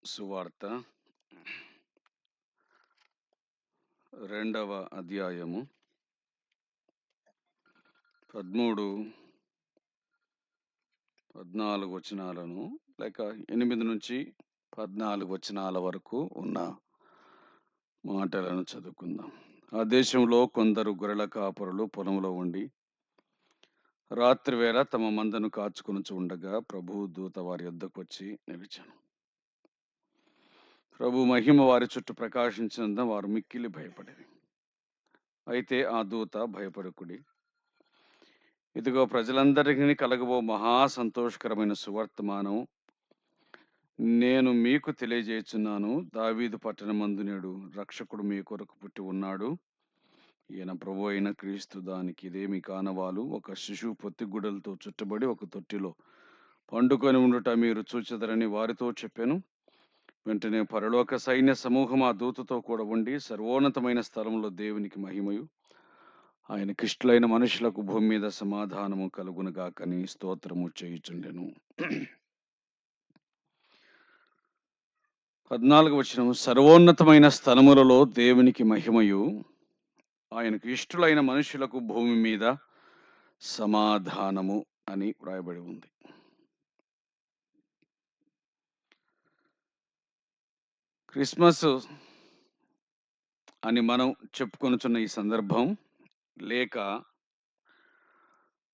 సువార్త 2వ అధ్యాయము 13, 14 వచనాలను లేక 8 నుంచి 14 వచనాల వరకు ఉన్న మాటలను చదువుకుందాం. ఆ దేశంలో కొందరు గొర్రెల కాపరులు పొలంలో ఉండి రాత్రివేళ తమ మందను కాచుకొనుచు ఉండగా ప్రభువు దూత వారి యొద్దకు వచ్చి నిలిచెను. ప్రభు మహిమ వారి చుట్టూ ప్రకాశించినందున వారు మిక్కిలి భయపడిరి. అయితే ఆ దూత, భయపడకుడి, ఇదిగో ప్రజలందరికీ కలగబో మహా సంతోషకరమైన సువర్తమానం నేను మీకు తెలియజేయుచున్నాను. దావీదు పట్టణమందు నేడు రక్షకుడు మీ కొరకు పుట్టి ఉన్నాడు. ఈయన ప్రభు అయిన క్రీస్తు. దానికి ఇదేమి కానవాలు, ఒక శిశువు పొత్తిగుడ్డలతో చుట్టబడి ఒక తొట్టిలో పండుకొని ఉండుట మీరు చూచెదరని వారితో చెప్పాను. వెంటనే పరలోక సైన్య సమూహం ఆ దూతతో కూడా ఉండి సర్వోన్నతమైన స్థలంలో దేవునికి మహిమయు, ఆయనకి ఇష్టలైన మనుషులకు భూమి మీద సమాధానము కలుగునుగాకని స్తోత్రము చేయుచుండెను. 14వ వచనం, సర్వోన్నతమైన స్థలములలో దేవునికి మహిమయు, ఆయనకు ఇష్టలైన మనుషులకు భూమి మీద సమాధానము అని వ్రాయబడి ఉంది. క్రిస్మస్ అని మనం చెప్పుకొనుచున్న ఈ సందర్భం, లేక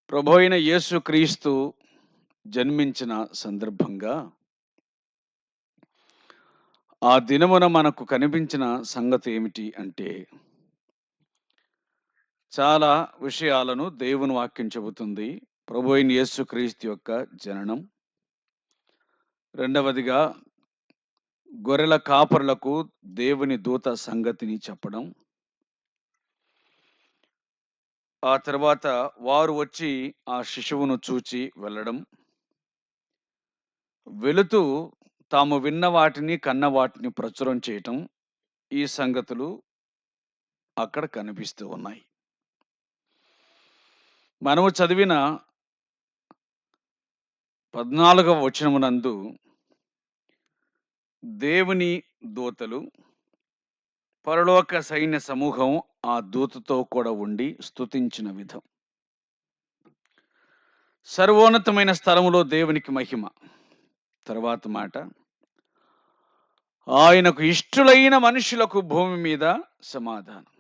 ప్రభు అయిన యేసు క్రీస్తు జన్మించిన సందర్భంగా ఆ దినమున మనకు కనిపించిన సంగతి ఏమిటి అంటే, చాలా విషయాలను దేవుని వాక్యం చెబుతుంది. ప్రభు అయిన యేసు క్రీస్తు యొక్క జననం, రెండవదిగా గొర్రెల కాపరులకు దేవుని దూత సంగతిని చెప్పడం, ఆ తర్వాత వారు వచ్చి ఆ శిశువును చూచి వెళ్ళడం, వెళుతూ తాము విన్న వాటిని కన్న వాటిని ప్రచురం చేయటం, ఈ సంగతులు అక్కడ కనిపిస్తూ ఉన్నాయి. మనము చదివిన 14వ వచనమునందు దేవుని దూతలు, పరలోక సైన్య సమూహం ఆ దూతతో కూడా ఉండి స్తుతించిన విధం. సర్వోన్నతమైన స్థలములో దేవునికి మహిమ. తర్వాత మాట, ఆయనకు ఇష్టలైన మనుషులకు భూమి మీద సమాధానం.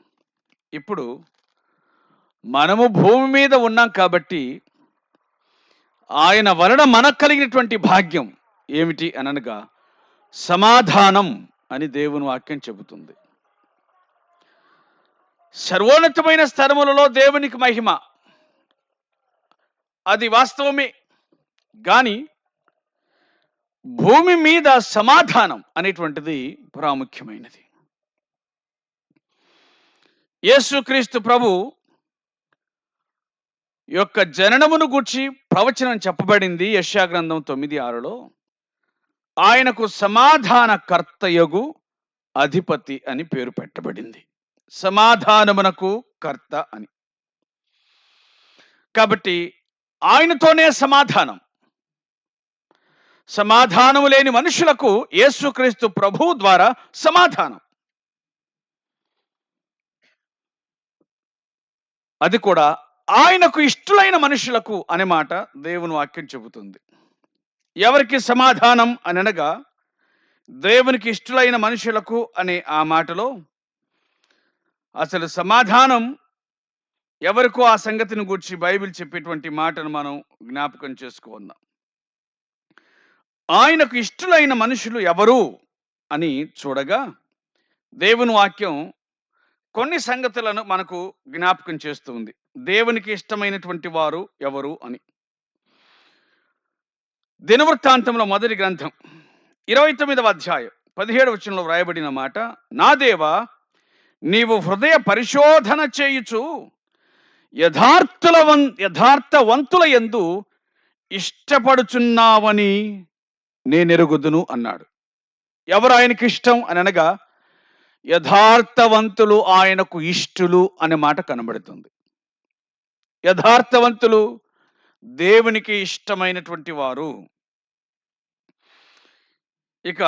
ఇప్పుడు మనము భూమి మీద ఉన్నాం కాబట్టి ఆయన వలన మనకు కలిగినటువంటి భాగ్యం ఏమిటి అనగా సమాధానం అని దేవుని వాక్యం చెబుతుంది. సర్వోన్నతమైన స్థలములలో దేవునికి మహిమ, అది వాస్తవమే. కానీ భూమి మీద సమాధానం అనేటువంటిది ప్రాముఖ్యమైనది. యేసుక్రీస్తు ప్రభు యొక్క జననమును గూర్చి ప్రవచనం చెప్పబడింది యెషయా గ్రంథం 9:6లో. ఆయనకు సమాధానకర్తయగు అధిపతి అని పేరు పెట్టబడింది. సమాధానమునకు కర్త అని. కాబట్టి ఆయనతోనే సమాధానం. సమాధానము లేని మనుషులకు యేసుక్రీస్తు ప్రభువు ద్వారా సమాధానం. అది కూడా ఆయనకు ఇష్టలైన మనుషులకు అనే మాట దేవుని వాక్యం చెబుతుంది. ఎవరికి సమాధానం అని అనగా దేవునికి ఇష్టలైన మనుషులకు అనే ఆ మాటలో అసలు సమాధానం ఎవరికో ఆ సంగతిని గూర్చి బైబిల్ చెప్పేటువంటి మాటను మనం జ్ఞాపకం చేసుకుందాం. ఆయనకు ఇష్టలైన మనుషులు ఎవరు అని చూడగా దేవుని వాక్యం కొన్ని సంగతులను మనకు జ్ఞాపకం చేస్తుంది. దేవునికి ఇష్టమైనటువంటి వారు ఎవరు అని. దినవృత్తాంతంలో మొదటి గ్రంథం 29వ అధ్యాయం 17వ వచనంలో వ్రాయబడిన మాట, నా దేవా, నీవు హృదయ పరిశోధన చేయుచు యథార్థవంతుల యందు ఇష్టపడుచున్నావని నేనెరుగుదును అన్నాడు. ఎవరు ఆయనకి ఇష్టం అని అనగా యథార్థవంతులు ఆయనకు ఇష్టులు అనే మాట కనబడుతుంది. యథార్థవంతులు దేవునికి ఇష్టమైనటువంటి వారు. ఇక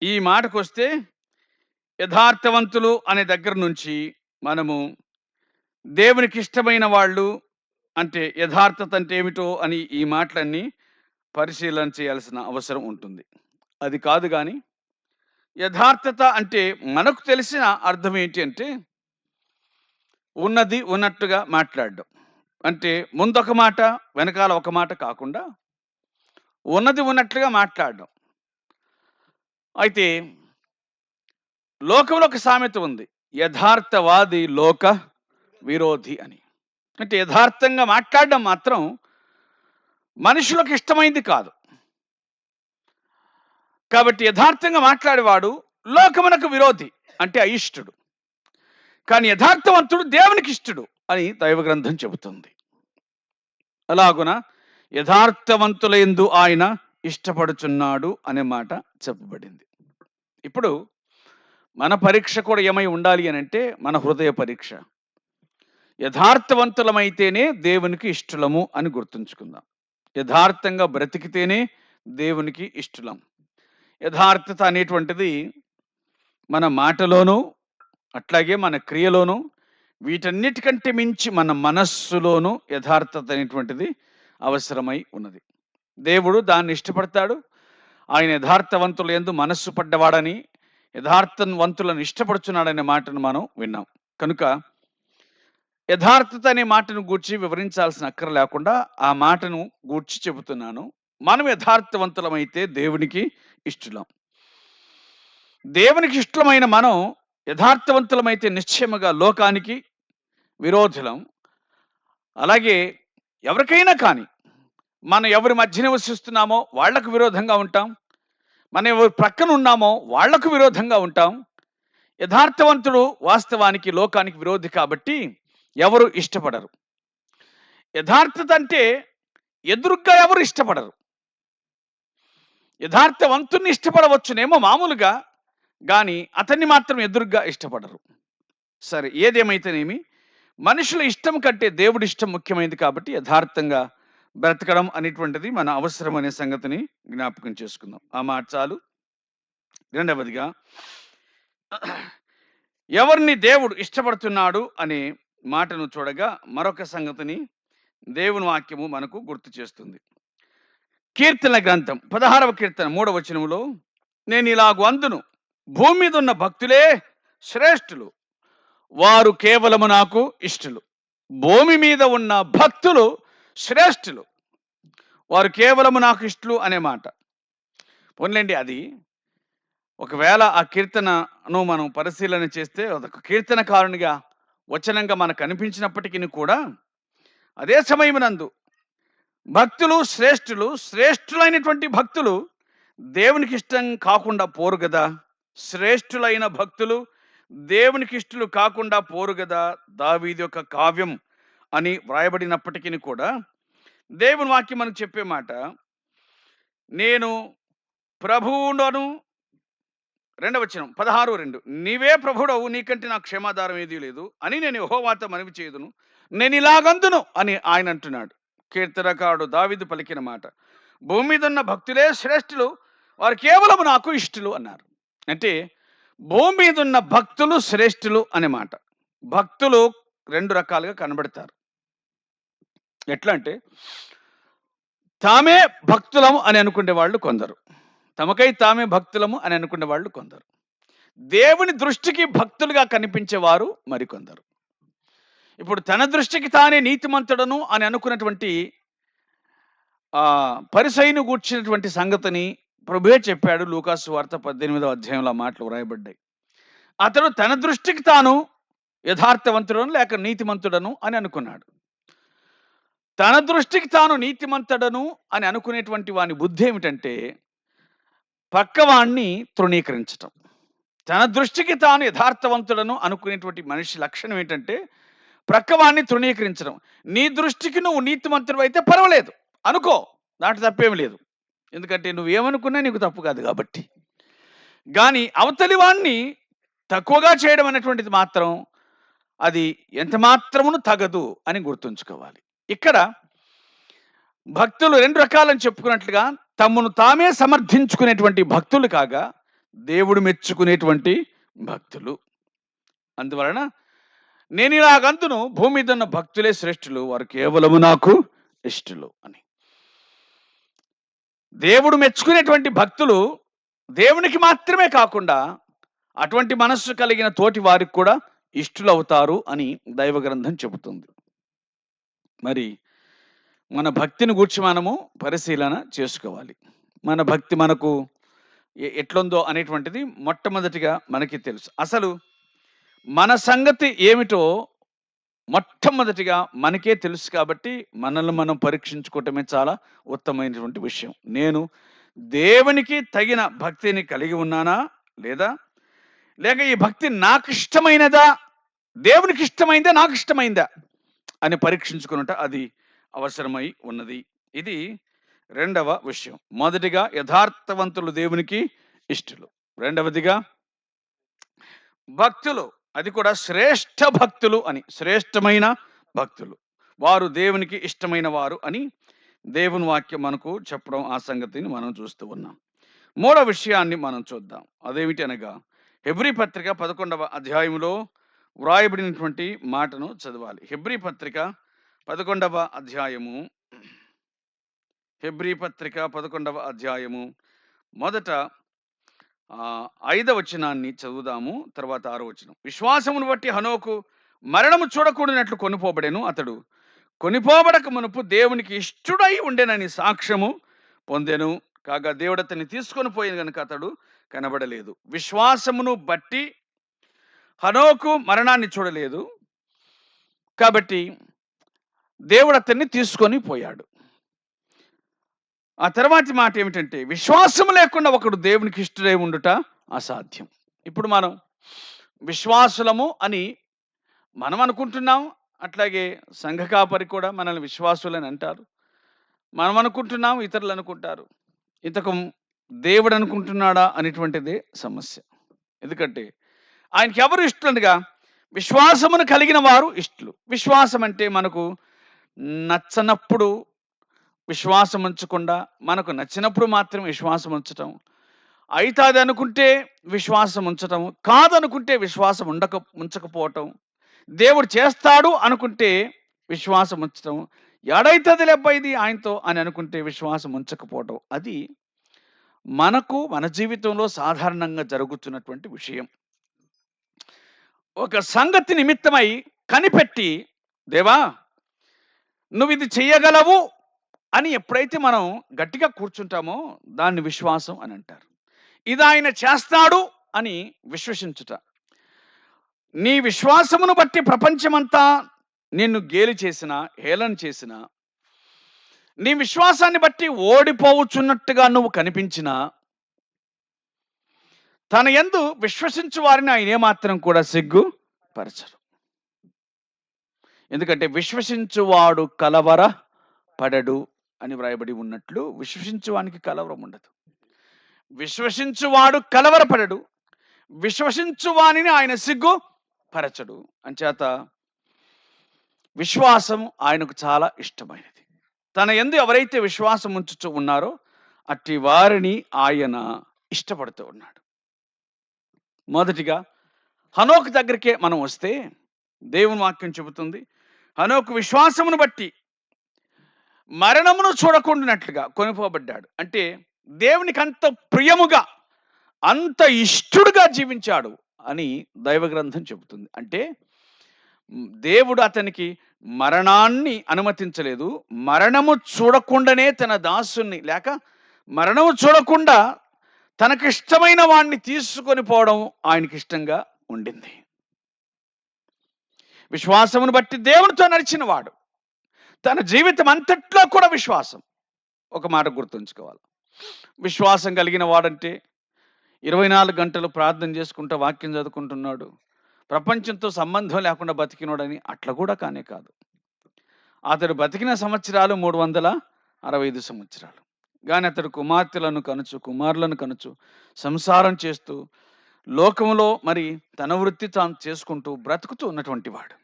ఈ మాటకొస్తే యథార్థవంతులు అనే దగ్గర నుంచి మనము దేవునికి ఇష్టమైన వాళ్ళు అంటే యథార్థత అంటే ఏమిటో అని ఈ మాటలన్నీ పరిశీలన చేయాల్సిన అవసరం ఉంటుంది. అది కాదు గాని యథార్థత అంటే మనకు తెలిసిన అర్థం ఏంటి అంటే ఉన్నది ఉన్నట్టుగా మాట్లాడడం. అంటే ముందొక మాట, వెనకాల ఒక మాట కాకుండా ఉన్నది ఉన్నట్లుగా మాట్లాడడం. అయితే లోకంలో ఒక సామెత ఉంది. యథార్థవాది లోక విరోధి అని. అంటే యథార్థంగా మాట్లాడడం మాత్రం మనుషులకు ఇష్టమైంది కాదు. కాబట్టి యథార్థంగా మాట్లాడేవాడు లోకమునకు విరోధి అంటే అయిష్టుడు. కానీ యథార్థవంతుడు దేవునికి ఇష్టడు అని దైవ గ్రంథం చెబుతుంది. అలాగున యథార్థవంతులయందు ఆయన ఇష్టపడుచున్నాడు అనే మాట చెప్పబడింది. ఇప్పుడు మన పరీక్ష కూడా ఏమై ఉండాలి అని అంటే మన హృదయ పరీక్ష. యథార్థవంతులమైతేనే దేవునికి ఇష్టలము అని గుర్తుంచుకుందాం. యథార్థంగా బ్రతికితేనే దేవునికి ఇష్టలం. యథార్థత అనేటువంటిది మన మాటలోనూ అట్లాగే మన క్రియలోనూ వీటన్నిటికంటే మించి మన మనస్సులోనూ యథార్థత అనేటువంటిది అవసరమై ఉన్నది. దేవుడు దాన్ని ఇష్టపడతాడు. ఆయన యథార్థవంతుల యందు మనస్సు పడ్డవాడని యథార్థవంతులను ఇష్టపడుచున్నాడనే మాటను మనం విన్నాం. కనుక యథార్థత అనే మాటను గూర్చి వివరించాల్సిన అక్కర లేకుండా ఆ మాటను గూర్చి చెబుతున్నాను. మనం యథార్థవంతులమైతే దేవునికి ఇష్టలం. దేవునికి ఇష్టమైన మనం యథార్థవంతులమైతే నిశ్చయముగా లోకానికి విరోధులం. అలాగే ఎవరికైనా కానీ మనం ఎవరి మధ్య నివసిస్తున్నామో వాళ్లకు విరోధంగా ఉంటాం. మనం ఎవరి ప్రక్కన ఉన్నామో వాళ్లకు విరోధంగా ఉంటాం. యథార్థవంతుడు వాస్తవానికి లోకానికి విరోధి కాబట్టి ఎవరు ఇష్టపడరు. యథార్థత అంటే ఎదురుగ్గా ఎవరు ఇష్టపడరు. యథార్థవంతుణ్ణి ఇష్టపడవచ్చునేమో మామూలుగా, కానీ అతన్ని మాత్రం ఎదురుగ్గా ఇష్టపడరు. సరే, ఏదేమైతేనేమి మనుషుల ఇష్టం కంటే దేవుడి ఇష్టం ముఖ్యమైనది కాబట్టి యథార్థంగా బ్రతకడం అనేటువంటిది మన అవసరం అనే సంగతిని జ్ఞాపకం చేసుకుందాం. ఆ మాట చాలు. రెండవదిగా ఎవరిని దేవుడు ఇష్టపడుతున్నాడు అనే మాటను చూడగా మరొక సంగతిని దేవుని వాక్యము మనకు గుర్తు చేస్తుంది. కీర్తన గ్రంథం 16వ కీర్తన 3వ వచనములో నేను ఇలాగు అందును, భూమి మీద ఉన్న భక్తులే శ్రేష్ఠులు, వారు కేవలము నాకు ఇష్టలు. భూమి మీద ఉన్న భక్తులు శ్రేష్ఠులు, వారు కేవలము నాకు ఇష్టలు అనే మాట. పోన్లేండి, అది ఒకవేళ ఆ కీర్తనను మనం పరిశీలన చేస్తే అదొక కీర్తనకారునిగా వచనంగా మనకు అనిపించినప్పటికీ కూడా అదే సమయమునందు భక్తులు శ్రేష్ఠులు, శ్రేష్ఠులైనటువంటి భక్తులు దేవునికి ఇష్టం కాకుండా పోరు కదా. శ్రేష్ఠులైన భక్తులు దేవునికి ఇష్టలు కాకుండా పోరు కదా. దావీదు యొక్క కావ్యం అని వ్రాయబడినప్పటికీ కూడా దేవుని వాక్యం మనకు చెప్పే మాట, నేను ప్రభువును 2వ వచనం 16:2 నీవే ప్రభుడవు, నీకంటే నాకు క్షమాధారం ఏదీ లేదు అని నేను యెహోవాతో మనవి చేయుదును, నేను ఇలాగందును అని ఆయన అంటున్నాడు. కీర్తనకారుడు దావీదు పలికిన మాట. భూమి మీద ఉన్న భక్తులే శ్రేష్ఠులు, వారు కేవలం నాకు ఇష్టలు అన్నారు. అంటే భూమి మీద ఉన్న భక్తులు శ్రేష్ఠులు అనే మాట. భక్తులు 2 రకాలుగా కనబడతారు. ఎట్లా అంటే తామే భక్తులము అని అనుకునే వాళ్ళు కొందరు, తమకై తామే భక్తులము అని అనుకునే వాళ్ళు కొందరు, దేవుని దృష్టికి భక్తులుగా కనిపించేవారు మరికొందరు. ఇప్పుడు తన దృష్టికి తానే నీతిమంతుడను అని అనుకున్నటువంటి పరిసయ్యును గూర్చినటువంటి సంగతిని ప్రభువే చెప్పాడు. లూకాసు వార్త 18వ అధ్యాయంలో ఆ మాటలు వ్రాయబడ్డాయి. అతడు తన దృష్టికి తాను యథార్థవంతుడను లేక నీతిమంతుడను అని అనుకున్నాడు. తన దృష్టికి తాను నీతిమంతుడను అని అనుకునేటువంటి వాని బుద్ధి ఏమిటంటే పక్కవాణ్ణి తృణీకరించటం. తన దృష్టికి తాను యథార్థవంతుడను అనుకునేటువంటి మనిషి లక్షణం ఏంటంటే ప్రక్కవాణ్ణి తృణీకరించడం. నీ దృష్టికి నువ్వు నీతిమంతుడు అయితే పర్వాలేదు అనుకో, దాంట్లో తప్పేమి లేదు. ఎందుకంటే నువ్వేమనుకున్నా నీకు తప్పు కాదు కాబట్టి. కానీ అవతలి వాణ్ణి తక్కువగా చేయడం అనేటువంటిది మాత్రం అది ఎంత మాత్రమును తగదు అని గుర్తుంచుకోవాలి. ఇక్కడ భక్తులు 2 రకాలని చెప్పుకున్నట్లుగా తమను తామే సమర్థించుకునేటువంటి భక్తులు కాగా దేవుడు మెచ్చుకునేటువంటి భక్తులు. అందువలన నేను ఇలాగందును, భూమి మీద ఉన్న భక్తులే శ్రేష్ఠులు, వారు కేవలము నాకు ఇష్టలు అని. దేవుడు మెచ్చుకునేటువంటి భక్తులు దేవునికి మాత్రమే కాకుండా అటువంటి మనస్సు కలిగిన తోటి వారికి కూడా ఇష్టలవుతారు అని దైవ గ్రంథం చెబుతుంది. మరి మన భక్తిని గూర్చి మనము పరిశీలన చేసుకోవాలి. మన భక్తి మనకు ఎట్లుందో అనేటువంటిది మొట్టమొదటిగా మనకి తెలుసు. అసలు మన సంగతి ఏమిటో మొట్టమొదటిగా మనకే తెలుసు కాబట్టి మనల్ని మనం పరీక్షించుకోవటమే చాలా ఉత్తమమైనటువంటి విషయం. నేను దేవునికి తగిన భక్తిని కలిగి ఉన్నానా లేదా, లేక ఈ భక్తి నాకు ఇష్టమైనదా, దేవునికి ఇష్టమైందా, నాకు ఇష్టమైందా అని పరీక్షించుకున్నట అది అవసరమై ఉన్నది. ఇది రెండవ విషయం. మొదటిగా యథార్థవంతులు దేవునికి ఇష్టలు. రెండవదిగా భక్తులు, అది కూడా శ్రేష్ఠ భక్తులు అని, శ్రేష్టమైన భక్తులు, వారు దేవునికి ఇష్టమైన వారు అని దేవుని వాక్యం మనకు చెప్పడం, ఆ సంగతిని మనం చూస్తూ ఉన్నాం. మూడవ విషయాన్ని మనం చూద్దాం. అదేమిటి అనగా హెబ్రీ పత్రిక 11వ అధ్యాయంలో వ్రాయబడినటువంటి మాటను చదవాలి. హెబ్రీ పత్రిక 11వ అధ్యాయము, హెబ్రీ పత్రిక 11వ అధ్యాయము మొదట 5వ వచనాన్ని చదువుదాము, తర్వాత 6వ వచనం. విశ్వాసమును బట్టి హనోకు మరణము చూడకూడనట్లు కొనిపోబడెను. అతడు కొనిపోబడక మునుపు దేవునికి ఇష్టుడై ఉండెనని సాక్ష్యము పొందెను. కాగా దేవుడు అతన్ని తీసుకొని పోయిన కనుక అతడు కనబడలేదు. విశ్వాసమును బట్టి హనోకు మరణాన్ని చూడలేదు కాబట్టి దేవుడు అతన్ని తీసుకొని పోయాడు. ఆ తర్వాతి మాట ఏమిటంటే, విశ్వాసం లేకుండా ఒకడు దేవునికి ఇష్టడై ఉండుట అసాధ్యం. ఇప్పుడు మనం విశ్వాసులము అని మనం అనుకుంటున్నాం, అట్లాగే సంఘ కాపరి కూడా మనల్ని విశ్వాసులని అంటారు. మనం అనుకుంటున్నాం, ఇతరులు అనుకుంటారు. ఇంతకు దేవుడు అనుకుంటున్నాడా అనేటువంటిదే సమస్య. ఎందుకంటే ఆయనకి ఎవరు ఇష్టలుగా, విశ్వాసమును కలిగిన వారు ఇష్టలు. విశ్వాసం అంటే మనకు నచ్చనప్పుడు విశ్వాసం ఉంచకుండా, మనకు నచ్చినప్పుడు మాత్రం విశ్వాసం ఉంచటం, అవుతుంది అనుకుంటే విశ్వాసం ఉంచటం, కాదనుకుంటే విశ్వాసం ఉంచకపోవటం, దేవుడు చేస్తాడు అనుకుంటే విశ్వాసం ఉంచటం, ఏడైతుంది లేబ్బాయిది ఆయనతో అని అనుకుంటే విశ్వాసం ఉంచకపోవటం, అది మనకు మన జీవితంలో సాధారణంగా జరుగుతున్నటువంటి విషయం. ఒక సంగతి నిమిత్తమై కనిపెట్టి, దేవా నువ్వు ఇది చెయ్యగలవు అని ఎప్పుడైతే మనం గట్టిగా కూర్చుంటామో దాన్ని విశ్వాసం అని అంటారు. ఇది ఆయన చేస్తాడు అని విశ్వసించుట. నీ విశ్వాసమును బట్టి ప్రపంచమంతా నిన్ను గేలి చేసిన, హేళన చేసిన, నీ విశ్వాసాన్ని బట్టి ఓడిపోవచ్చున్నట్టుగా నువ్వు కనిపించినా, తన యందు విశ్వసించు వారిని ఆయన ఏమాత్రం కూడా సిగ్గుపరచరు. ఎందుకంటే విశ్వసించువాడు కలవర పడడు అని వ్రాయబడి ఉన్నట్లు, విశ్వసించువానికి కలవరం ఉండదు. విశ్వసించువాడు కలవరపడడు, విశ్వసించువానిని ఆయన సిగ్గుపరచడు. అంచేత విశ్వాసం ఆయనకు చాలా ఇష్టమైనది. తన యందు ఎవరైతే విశ్వాసం ఉంచుతూ ఉన్నారో అట్టి వారిని ఆయన ఇష్టపడుతూ ఉన్నాడు. మొదటిగా హనోకు దగ్గరికే మనం వస్తే దేవుని వాక్యం చెబుతుంది, హనోకు విశ్వాసమును బట్టి మరణమును చూడకుండానట్లుగా కొనిపోబడ్డాడు. అంటే దేవునికి అంత ప్రియముగా, అంత ఇష్టడుగా జీవించాడు అని దైవ గ్రంథం చెబుతుంది. అంటే దేవుడు అతనికి మరణాన్ని అనుమతించలేదు. మరణము చూడకుండానే తన దాసుని, లేక మరణము చూడకుండా తనకిష్టమైన వాణ్ణి తీసుకొని పోవడం ఆయనకి ఇష్టంగా ఉండింది. విశ్వాసమును బట్టి దేవునితో నడిచిన వాడు తన జీవితం అంతట్లో కూడా విశ్వాసం. ఒక మాట గుర్తుంచుకోవాలి, విశ్వాసం కలిగిన వాడంటే 24 గంటలు ప్రార్థన చేసుకుంటూ వాక్యం చదువుకుంటున్నాడు, ప్రపంచంతో సంబంధం లేకుండా బతికినోడని అట్లా కూడా కానే కాదు. అతడు బతికిన సంవత్సరాలు 365 సంవత్సరాలు. కానీ అతడు కుమార్తెలను కనుచు, కుమారులను కనుచు, సంసారం చేస్తూ, లోకంలో మరి తన వృత్తి తాను చేసుకుంటూ బ్రతుకుతూ ఉన్నటువంటి వాడు.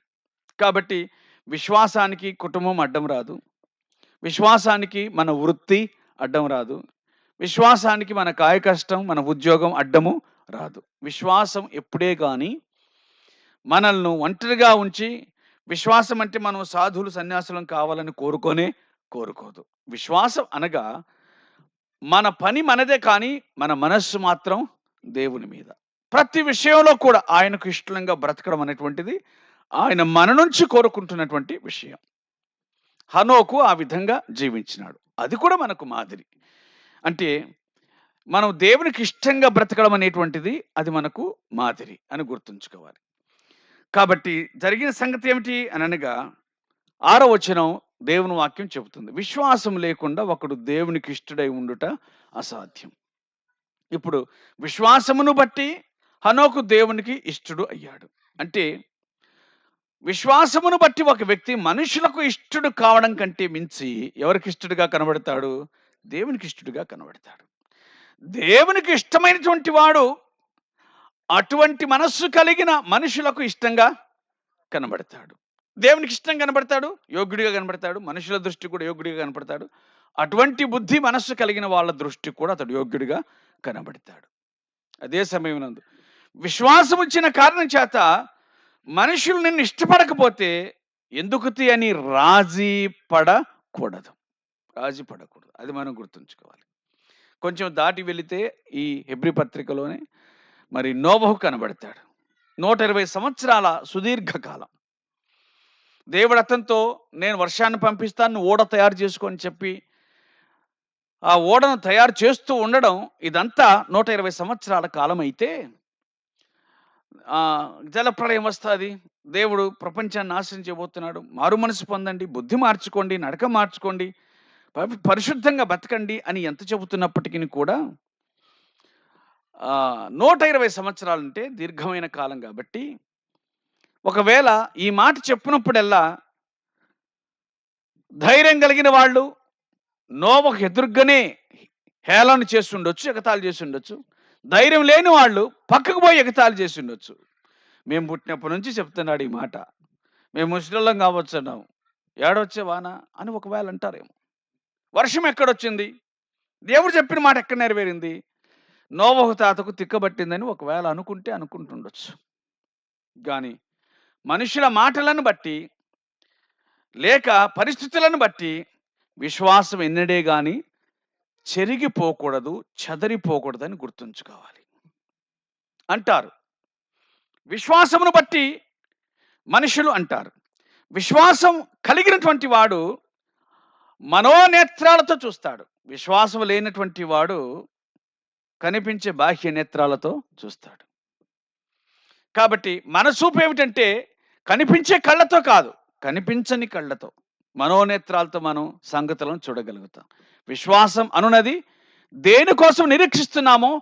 కాబట్టి విశ్వాసానికి కుటుంబం అడ్డం రాదు, విశ్వాసానికి మన వృత్తి అడ్డం రాదు, విశ్వాసానికి మన కాయ కష్టం, మన ఉద్యోగం అడ్డము రాదు. విశ్వాసం ఎప్పుడే గాని మనల్ని ఒంటరిగా ఉంచి, విశ్వాసం అంటే మనం సాధువులు, సన్యాసులం కావాలని కోరుకోదు. విశ్వాసం అనగా మన పని మనదే కానీ, మన మనస్సు మాత్రం దేవుని మీద. ప్రతి విషయంలో కూడా ఆయనకు ఇష్టంగా బ్రతకడం అనేటువంటిది ఆయన మన నుంచి కోరుకుంటున్నటువంటి విషయం. హనోకు ఆ విధంగా జీవించినాడు. అది కూడా మనకు మాదిరి. అంటే మనం దేవునికి ఇష్టంగా బ్రతకడం అనేటువంటిది అది మనకు మాదిరి అని గుర్తుంచుకోవాలి. కాబట్టి జరిగిన సంగతి ఏమిటి అనగా 6వ వచనం దేవుని వాక్యం చెబుతుంది. విశ్వాసం లేకుండా ఒకడు దేవునికి ఇష్టడై ఉండుట అసాధ్యం. ఇప్పుడు విశ్వాసమును బట్టి హనోకు దేవునికి ఇష్టడు అయ్యాడు. అంటే విశ్వాసమును బట్టి ఒక వ్యక్తి మనుషులకు ఇష్టడు కావడం కంటే మించి ఎవరికి ఇష్టడుగా కనబడతాడు? దేవునికి ఇష్టడుగా కనబడతాడు. దేవునికి ఇష్టమైనటువంటి వాడు అటువంటి మనస్సు కలిగిన మనుషులకు ఇష్టంగా కనబడతాడు. దేవునికి ఇష్టం కనబడతాడు, యోగ్యుడిగా కనబడతాడు, మనుషుల దృష్టి కూడా యోగ్యుడిగా కనబడతాడు. అటువంటి బుద్ధి మనస్సు కలిగిన వాళ్ళ దృష్టి కూడా అతడు యోగ్యుడిగా కనబడతాడు. అదే సమయమునందు విశ్వాసం వచ్చిన కారణం చేత మనుషులు నిన్ను ఇష్టపడకపోతే ఎందుకుతి అని రాజీ పడకూడదు. అది మనం గుర్తుంచుకోవాలి. కొంచెం దాటి వెళితే ఈ హెబ్రీ పత్రికలోనే మరి నోవహు కనబడతాడు. 120 సంవత్సరాల సుదీర్ఘకాలం దేవుడు అతనితో నేను వర్షాన్ని పంపిస్తాను, నువ్వు ఓడ తయారు చేసుకొని చెప్పి ఆ ఓడను తయారు చేస్తూ ఉండడం ఇదంతా 120 సంవత్సరాల కాలం అయితే జలప్రళయం వస్తుంది. దేవుడు ప్రపంచాన్ని నాశనం చేయబోతున్నాడు. మారు మనసు పొందండి, బుద్ధి మార్చుకోండి, నడక మార్చుకోండి, పరిశుద్ధంగా బతకండి అని ఎంత చెబుతున్నప్పటికీ కూడా 120 సంవత్సరాలంటే దీర్ఘమైన కాలం కాబట్టి ఒకవేళ ఈ మాట చెప్పినప్పుడల్లా ధైర్యం కలిగిన వాళ్ళు నోవహు ఎదురుగానే హేళన చేసి ఉండొచ్చు, ఎగతాళి చేసి ఉండొచ్చు. ధైర్యం లేని వాళ్ళు పక్కకు పోయి ఎగతాళి చేసి ఉండొచ్చు. మేము పుట్టినప్పటి నుంచి చెప్తున్నాడు ఈ మాట, మేము ముసలిళ్ళం కావచ్చు అన్నాం, ఏడొచ్చే వాన అని ఒకవేళ అంటారేమో. వర్షం ఎక్కడొచ్చింది? దేవుడు చెప్పిన మాట ఎక్కడ నెరవేరింది? నోవహు తాతకు తిక్కబట్టిందని ఒకవేళ అనుకుంటుండొచ్చు. కానీ మనుషుల మాటలను బట్టి లేక పరిస్థితులను బట్టి విశ్వాసం ఎన్నడే గాని చెరిగిపోకూడదు, చెదరిపోకూడదు అని గుర్తుంచుకోవాలి. అంటారు విశ్వాసమును బట్టి మనుషులు అంటారు. విశ్వాసం కలిగినటువంటి వాడు మనోనేత్రాలతో చూస్తాడు. విశ్వాసం లేనటువంటి వాడు కనిపించే బాహ్య నేత్రాలతో చూస్తాడు. కాబట్టి మన చూపు ఏమిటంటే కనిపించే కళ్ళతో కాదు, కనిపించని కళ్ళతో, మనోనేత్రాలతో మనం సంగతులను చూడగలుగుతాం. విశ్వాసం అనున్నది దేనికోసం నిరీక్షిస్తున్నామో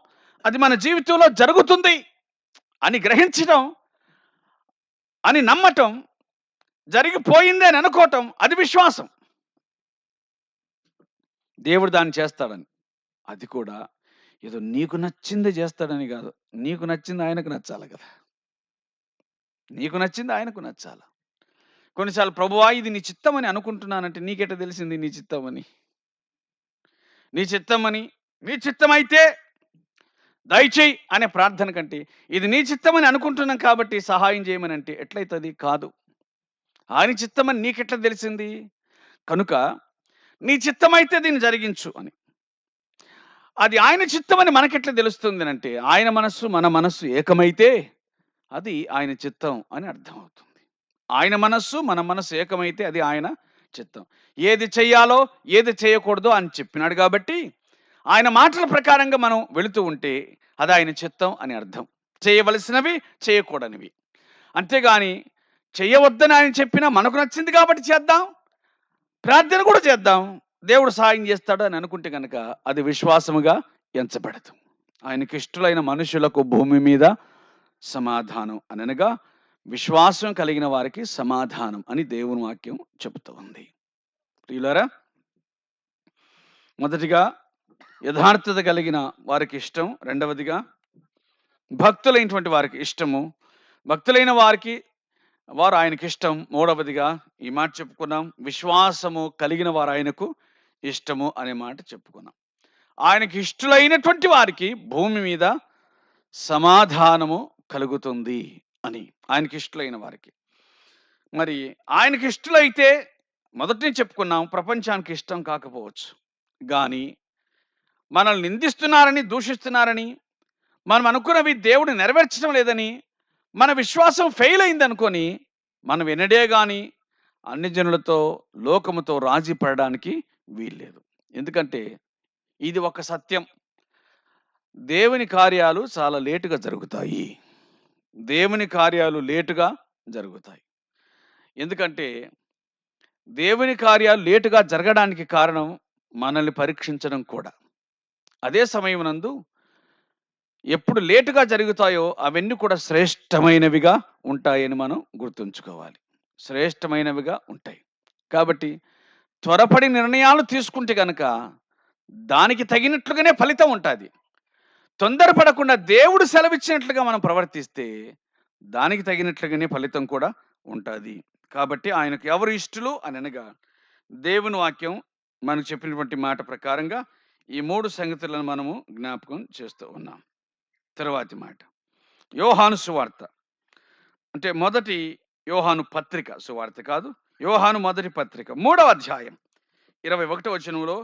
అది మన జీవితంలో జరుగుతుంది అని గ్రహించడం, అని నమ్మటం, జరిగిపోయింది అని అనుకోవటం, అది విశ్వాసం. దేవుడు దాన్ని చేస్తాడని, అది కూడా ఏదో నీకు నచ్చింది చేస్తాడని కాదు, నీకు నచ్చింది ఆయనకు నచ్చాలి కదా. నీకు నచ్చింది ఆయనకు నచ్చాలి. కొన్నిసార్లు ప్రభువా ఇది నీ చిత్తమని అనుకుంటున్నానంటే నీకెట తెలిసింది నీ చిత్తమని? నీ చిత్తమైతే దయచేయి అనే ప్రార్థన కంటే ఇది నీ చిత్తమని అనుకుంటున్నాం కాబట్టి సహాయం చేయమని అంటే ఎట్లయితుంది? కాదు. ఆయన చిత్తమని నీకెట్లా తెలిసింది? కనుక నీ చిత్తమైతే దీన్ని జరిగించు అని. అది ఆయన చిత్తమని మనకెట్లా తెలుస్తుంది అంటే ఆయన మనస్సు మన మనస్సు ఏకమైతే అది ఆయన చిత్తం అని అర్థమవుతుంది. ఆయన మనస్సు మన మనస్సు ఏకమైతే అది ఆయన చిత్తం. ఏది చెయ్యాలో ఏది చేయకూడదో అని చెప్పినాడు కాబట్టి ఆయన మాటల ప్రకారంగా మనం వెళుతూ ఉంటే అది ఆయన చిత్తం అని అర్థం. చేయవలసినవి, చేయకూడనివి. అంతేగాని చేయవద్దని ఆయన చెప్పినా మనకు నచ్చింది కాబట్టి చేద్దాం, ప్రార్థన కూడా చేద్దాం, దేవుడు సహాయం చేస్తాడు అని అనుకుంటే కనుక అది విశ్వాసముగా ఎంచబడదు. ఆయనకి ఇష్టలైన మనుషులకు భూమి మీద సమాధానం అనగా విశ్వాసం కలిగిన వారికి సమాధానం అని దేవుని వాక్యం చెబుతూ ఉంది. ప్రియులారా, మొదటిగా యథార్థత కలిగిన వారికి ఇష్టం, రెండవదిగా భక్తులైనటువంటి వారికి ఇష్టము, భక్తులైన వారు ఆయనకి ఇష్టం, మూడవదిగా ఈ మాట చెప్పుకున్నాం, విశ్వాసము కలిగిన వారు ఆయనకు ఇష్టము అనే మాట చెప్పుకున్నాం. ఆయనకి ఇష్టలైనటువంటి వారికి భూమి మీద సమాధానము కలుగుతుంది అని. ఆయనకి ఇష్టలైన వారికి. మరి ఆయనకి ఇష్టలైతే మొదటి చెప్పుకున్నాం, ప్రపంచానికి ఇష్టం కాకపోవచ్చు. గాని మనల్ని నిందిస్తున్నారని, దూషిస్తున్నారని, మనం అనుకున్నవి దేవుడు నెరవేర్చడం లేదని, మన విశ్వాసం ఫెయిల్ అయిందనుకోని, మనం ఎన్నడే గాని అన్ని జనులతో, లోకముతో రాజీ పడడానికి వీల్లేదు. ఎందుకంటే ఇది ఒక సత్యం. దేవుని కార్యాలు చాలా లేటుగా జరుగుతాయి. దేవుని కార్యాలు లేటుగా జరుగుతాయి. ఎందుకంటే దేవుని కార్యాలు లేటుగా జరగడానికి కారణం మనల్ని పరీక్షించడం కూడా. అదే సమయమునందు ఎప్పుడు లేటుగా జరుగుతాయో అవన్నీ కూడా శ్రేష్టమైనవిగా ఉంటాయని మనం గుర్తుంచుకోవాలి. శ్రేష్టమైనవిగా ఉంటాయి. కాబట్టి త్వరపడి నిర్ణయాలు తీసుకుంటే గనక దానికి తగినట్లుగానే ఫలితం ఉంటాది. తొందరపడకుండా దేవుడు సెలవిచ్చినట్లుగా మనం ప్రవర్తిస్తే దానికి తగినట్లుగానే ఫలితం కూడా ఉంటాది. కాబట్టి ఆయనకు ఎవరు ఇష్టలు అనగా దేవుని వాక్యం మనకు చెప్పినటువంటి మాట ప్రకారంగా ఈ 3 సంగతులను మనము జ్ఞాపకం చేస్తూ ఉన్నాం. తరువాతి మాట. యోహాను సువార్త. అంటే మొదటి యోహాను పత్రిక, సువార్త కాదు. యోహాను మొదటి పత్రిక 3వ అధ్యాయం 21వ వచనంలో,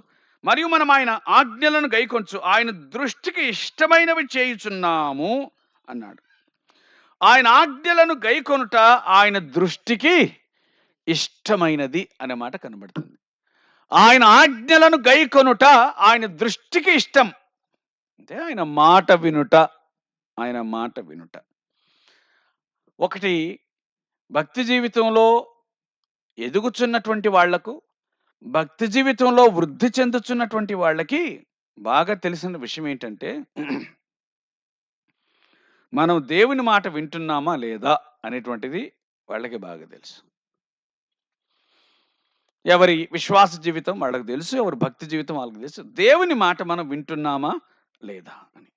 మరియు మనం ఆయన ఆజ్ఞలను గైకొంచు ఆయన దృష్టికి ఇష్టమైనవి చేయుచున్నాము అన్నాడు. ఆయన ఆజ్ఞలను గైకొనుట ఆయన దృష్టికి ఇష్టమైనది అనే మాట కనబడుతుంది. ఆయన ఆజ్ఞలను గైకొనుట ఆయన దృష్టికి ఇష్టం. అంటే ఆయన మాట వినుట. ఆయన మాట వినుట. ఒకటి భక్తి జీవితంలో ఎదుగుచున్నటువంటి వాళ్లకు, భక్తి జీవితంలో వృద్ధి చెందుతున్నటువంటి వాళ్ళకి బాగా తెలిసిన విషయం ఏంటంటే, మనం దేవుని మాట వింటున్నామా లేదా అనేటువంటిది వాళ్ళకి బాగా తెలుసు. ఎవరి విశ్వాస జీవితం వాళ్ళకి తెలుసు, ఎవరి భక్తి జీవితం వాళ్ళకి తెలుసు. దేవుని మాట మనం వింటున్నామా లేదా అని.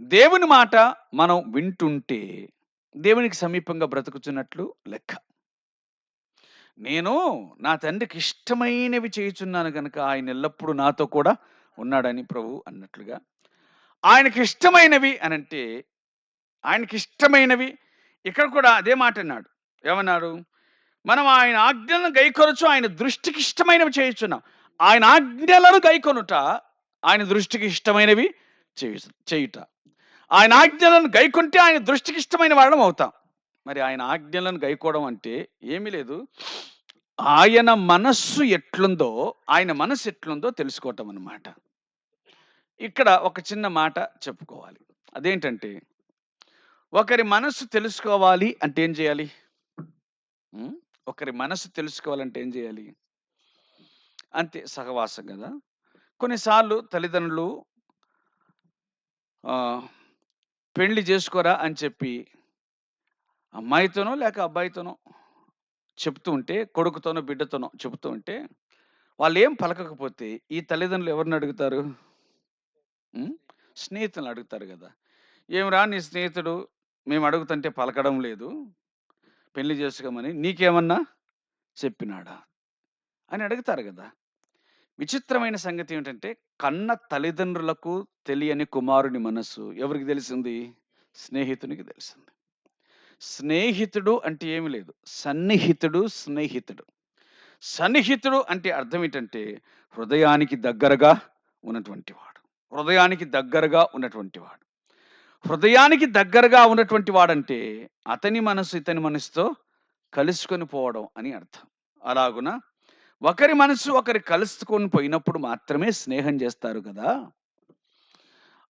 దేవుని మాట మనం వింటుంటే దేవునికి సమీపంగా బ్రతుకుతున్నట్లు లెక్క. నేను నా తండ్రికి ఇష్టమైనవి చేయుచున్నాను కనుక ఆయన ఎల్లప్పుడూ నాతో కూడా ఉన్నాడని ప్రభు అన్నట్లుగా, ఆయనకి ఇష్టమైనవి అనంటే ఆయనకి ఇష్టమైనవి ఇక్కడ కూడా అదే మాట అన్నాడు. ఏమన్నాడు? మనం ఆయన ఆజ్ఞలను గైకొనొచ్చు ఆయన దృష్టికి ఇష్టమైనవి చేయుచున్నాం. ఆయన ఆజ్ఞలను గైకొనుట ఆయన దృష్టికి ఇష్టమైనవి చేయుట. ఆయన ఆజ్ఞలను గైకొంటే ఆయన దృష్టికి ఇష్టమైన వాళ్ళం అవుతాం. మరి ఆయన ఆజ్ఞలను గైకోవడం అంటే ఏమీ లేదు, ఆయన మనస్సు ఎట్లుందో, ఆయన మనస్సు ఎట్లుందో తెలుసుకోవటం అన్నమాట. ఇక్కడ ఒక చిన్న మాట చెప్పుకోవాలి. అదేంటంటే, ఒకరి మనస్సు తెలుసుకోవాలి అంటే ఏం చేయాలి? ఒకరి మనస్సు తెలుసుకోవాలంటే ఏం చేయాలి? అంతే, సహవాసం కదా. కొన్నిసార్లు తల్లిదండ్రులు పెళ్లి చేసుకోరా అని చెప్పి అమ్మాయితోనో లేక అబ్బాయితోనో చెప్తూ ఉంటే, కొడుకుతోనో బిడ్డతోనో చెబుతూ ఉంటే, వాళ్ళు ఏం పలకకపోతే ఈ తల్లిదండ్రులు ఎవరిని అడుగుతారు? స్నేహితులను అడుగుతారు కదా. ఏమిరా నీ స్నేహితుడు మేము అడుగుతుంటే పలకడం లేదు, పెళ్లి చేసుకోమని నీకేమన్నా చెప్పినాడా అని అడుగుతారు కదా. విచిత్రమైన సంగతి ఏమిటంటే, కన్న తల్లిదండ్రులకు తెలియని కుమారుని మనస్సు ఎవరికి తెలిసింది? స్నేహితునికి తెలిసింది. స్నేహితుడు అంటే ఏమి లేదు, సన్నిహితుడు. స్నేహితుడు, సన్నిహితుడు అంటే అర్థం ఏంటంటే హృదయానికి దగ్గరగా ఉన్నటువంటి వాడు. హృదయానికి దగ్గరగా ఉన్నటువంటి వాడు. హృదయానికి దగ్గరగా ఉన్నటువంటి వాడంటే అతని మనసు ఇతని మనసుతో కలుసుకొని పోవడం అని అర్థం. అలాగున ఒకరి మనసు ఒకరి కలుసుకొని పోయినప్పుడు మాత్రమే స్నేహం చేస్తారు కదా.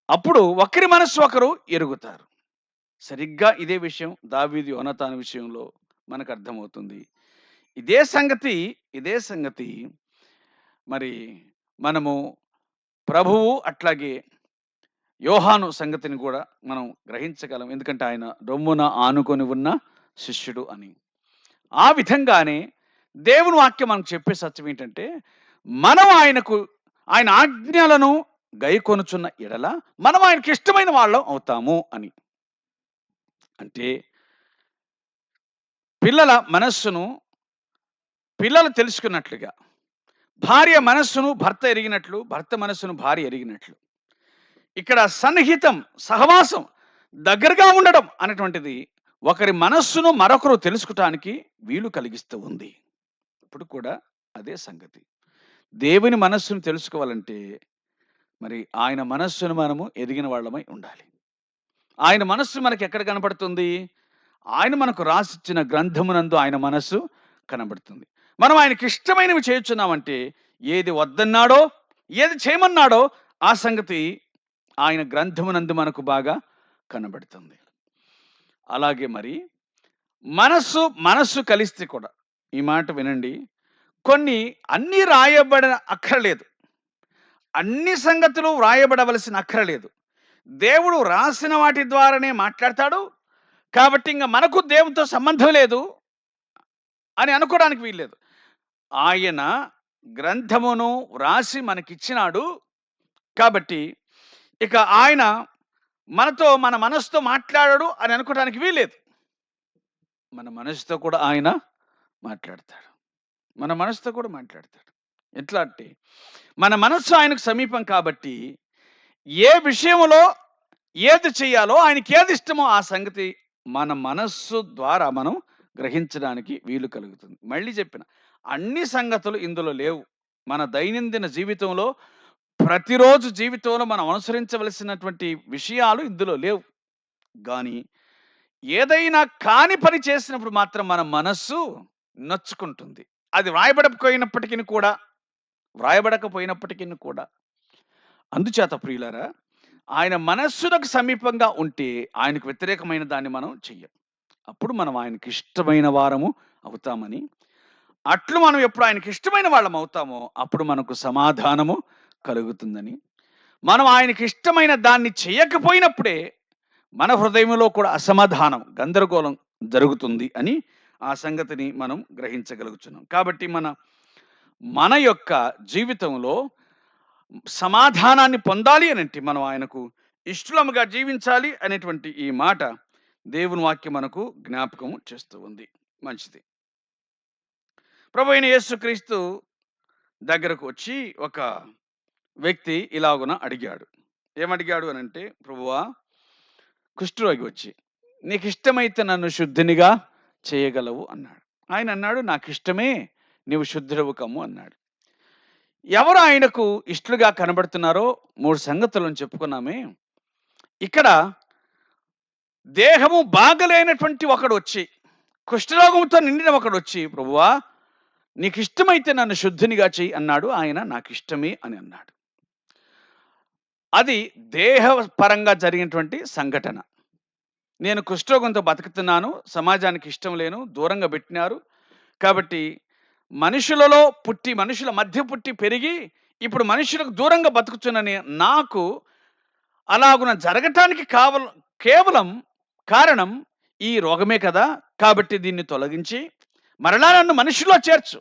అప్పుడు ఒకరి మనసు ఒకరు ఎరుగుతారు. సరిగ్గా ఇదే విషయం దావీదు యోనాతాను విషయంలో మనకు అర్థమవుతుంది. ఇదే సంగతి మరి మనము ప్రభువు అట్లాగే యోహాను సంగతిని కూడా మనం గ్రహించగలం. ఎందుకంటే ఆయన రొమ్మున ఆనుకొని ఉన్న శిష్యుడు అని. ఆ విధంగానే దేవుని వాక్యం మనకు చెప్పే సత్యం ఏంటంటే, మనం ఆయన ఆజ్ఞలను గైకొనుచున్న ఎడల మనం ఆయనకి ఇష్టమైన వాళ్ళం అవుతాము అని. అంటే పిల్లల మనస్సును పిల్లలు తెలుసుకున్నట్లుగా భార్య మనస్సును భర్త ఎరిగినట్లు, భర్త మనస్సును భార్య ఎరిగినట్లు. ఇక్కడ సన్నిహితం, సహవాసం, దగ్గరగా ఉండడం అనేటువంటిది ఒకరి మనస్సును మరొకరు తెలుసుకోవటానికి వీలు కలిగిస్తూ ఉంది. ఇప్పుడు కూడా అదే సంగతి. దేవుని మనస్సును తెలుసుకోవాలంటే మరి ఆయన మనస్సును మనము ఎరిగిన వాళ్ళమై ఉండాలి. ఆయన మనస్సు మనకి ఎక్కడ కనపడుతుంది? ఆయన మనకు రాసిచ్చిన గ్రంథమునందు ఆయన మనస్సు కనబడుతుంది. మనం ఆయనకి ఇష్టమైనవి చేయుచున్నామంటే ఏది వద్దన్నాడో, ఏది చేయమన్నాడో ఆ సంగతి ఆయన గ్రంథమునందు మనకు బాగా కనబడుతుంది. అలాగే మరి మనస్సు కలిస్తే కూడా ఈ మాట వినండి. కొన్ని అన్నీ రాయబడ అక్కర్లేదు. అన్ని సంగతులు వ్రాయబడవలసిన అక్కరలేదు. దేవుడు రాసిన వాటి ద్వారానే మాట్లాడతాడు. కాబట్టి ఇంక మనకు దేవునితో సంబంధం లేదు అని అనుకోవడానికి వీల్లేదు. ఆయన గ్రంథమును వ్రాసి మనకిచ్చినాడు. కాబట్టి ఇక ఆయన మనతో మన మనసుతో మాట్లాడడు అని అనుకోవడానికి వీల్లేదు. మన మనసుతో కూడా ఆయన మాట్లాడతాడు. మన మనసుతో కూడా మాట్లాడతాడు. ఎట్లా అంటే మన మనస్సు ఆయనకు సమీపం కాబట్టి ఏ విషయంలో ఏది చేయాలో ఆయనకి ఏది ఇష్టమో ఆ సంగతి మన మనస్సు ద్వారా మనం గ్రహించడానికి వీలు కలుగుతుంది. మళ్ళీ చెప్పిన అన్ని సంగతులు ఇందులో లేవు. మన దైనందిన జీవితంలో ప్రతిరోజు జీవితంలో మనం అనుసరించవలసినటువంటి విషయాలు ఇందులో లేవు. కానీ ఏదైనా కాని పని చేసినప్పుడు మాత్రం మన మనస్సు నొచ్చుకుంటుంది. అది వ్రాయబడకపోయినప్పటికీ కూడా అందుచేత ప్రియులారా ఆయన మనస్సులకు సమీపంగా ఉంటే ఆయనకు వ్యతిరేకమైన దాన్ని మనం చెయ్యం. అప్పుడు మనం ఆయనకి ఇష్టమైన వారము అవుతామని, అట్లు మనం ఎప్పుడు ఆయనకి ఇష్టమైన వాళ్ళం అవుతామో అప్పుడు మనకు సమాధానము కలుగుతుందని, మనం ఆయనకి ఇష్టమైన దాన్ని చేయకపోయినప్పుడే మన హృదయంలో కూడా అసమాధానం, గందరగోళం జరుగుతుంది అని ఆ సంగతిని మనం గ్రహించగలుగుతున్నాం. కాబట్టి మన యొక్క జీవితంలో సమాధానాన్ని పొందాలి అనంటే మనం ఆయనకు ఇష్టముగా జీవించాలి అనేటువంటి ఈ మాట దేవుని వాక్యం మనకు జ్ఞాపకం చేస్తూ ఉంది. మంచిది. ప్రభు అయిన యేసుక్రీస్తు దగ్గరకు వచ్చి ఒక వ్యక్తి ఇలాగున అడిగాడు. ఏమడిగాడు అనంటే, ప్రభువా, కుష్ఠరోగి వచ్చి నీకు ఇష్టమైతే నన్ను శుద్ధినిగా చేయగలవు అన్నాడు. ఆయన అన్నాడు, నాకు ఇష్టమే, నీవు శుద్ధుడవు కమ్ము అన్నాడు. ఎవరు ఆయనకు ఇష్టలుగా కనబడుతున్నారో 3 సంగతులను చెప్పుకున్నామే. ఇక్కడ దేహము బాగలేనటువంటి ఒకడు వచ్చి, కుష్ఠరోగంతో నిండిన ఒకడు వచ్చి, ప్రభువా నీకు ఇష్టమైతే నన్ను శుద్ధినిగా చెయ్యి అన్నాడు. ఆయన నాకు ఇష్టమే అని అన్నాడు. అది దేహపరంగా జరిగినటువంటి సంఘటన. నేను కుష్ఠరోగంతో బతుకుతున్నాను, సమాజానికి ఇష్టం లేను, దూరంగా పెట్టినారు. కాబట్టి మనుషుల మధ్య పుట్టి పెరిగి ఇప్పుడు మనుషులకు దూరంగా బతుకుతున్నని నాకు అలాగున జరగటానికి కేవలం కారణం ఈ రోగమే కదా. కాబట్టి దీన్ని తొలగించి మరలా నన్ను మనుషుల్లో చేర్చు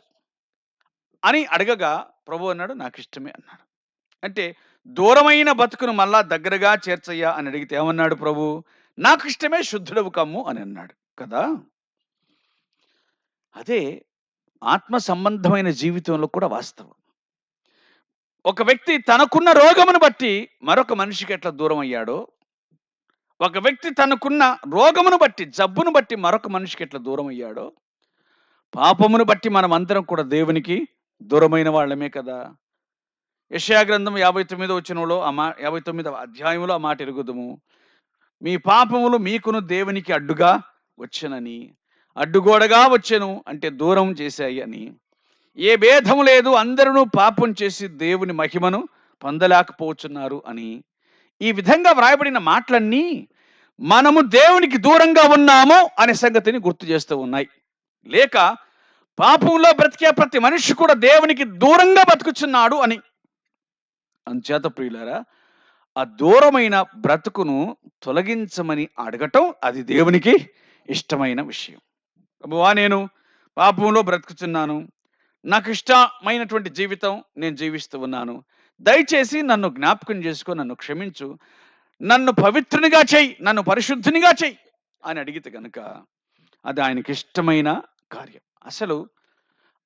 అని అడగగా ప్రభు అన్నాడు, నాకు ఇష్టమే అన్నాడు. అంటే దూరమైన బతుకును మళ్ళా దగ్గరగా చేర్చయ్యా అని అడిగితే ఏమన్నాడు ప్రభు? నాకు ఇష్టమే, శుద్ధుడవు కమ్ము అని అన్నాడు కదా. అదే ఆత్మ సంబంధమైన జీవితంలో కూడా వాస్తవం. ఒక వ్యక్తి తనకున్న రోగమును బట్టి మరొక మనిషికి ఎట్లా దూరం అయ్యాడో, ఒక వ్యక్తి తనకున్న రోగమును బట్టి, జబ్బును బట్టి మరొక మనిషికి ఎట్లా దూరం అయ్యాడో, పాపమును బట్టి మనం అందరం కూడా దేవునికి దూరమైన వాళ్ళమే కదా. యెషయా గ్రంథం 59వ వచనంలో 59వ అధ్యాయంలో ఆ మాట ఎరుగుదుము, మీ పాపములు మీకును దేవునికి అడ్డుగా వచ్చెనని, అడ్డుగోడగా వచ్చెను అంటే దూరం చేశాయి అని. ఏ భేదము లేదు, అందరూ పాపం చేసి దేవుని మహిమను పొందలేకపోతున్నారు అని. ఈ విధంగా వ్రాయబడిన మాటలన్నీ మనము దేవునికి దూరంగా ఉన్నాము అనే సంగతిని గుర్తు చేస్తూ ఉన్నాయి. లేక పాపంలో బ్రతికే ప్రతి మనిషి కూడా దేవునికి దూరంగా బతుకుచున్నాడు అని. అంచేత ప్రియులారా, ఆ దూరమైన బ్రతుకును తొలగించమని అడగటం అది దేవునికి ఇష్టమైన విషయం. ప్రభువా, నేను పాపంలో బ్రతుకుతున్నాను, నాకు ఇష్టమైనటువంటి జీవితం నేను జీవిస్తూ ఉన్నాను, దయచేసి నన్ను జ్ఞాపకం చేసుకో, నన్ను క్షమించు, నన్ను పవిత్రునిగా చెయ్యి, నన్ను పరిశుద్ధునిగా చెయ్యి అని అడిగితే కనుక అది ఆయనకి ఇష్టమైన కార్యం. అసలు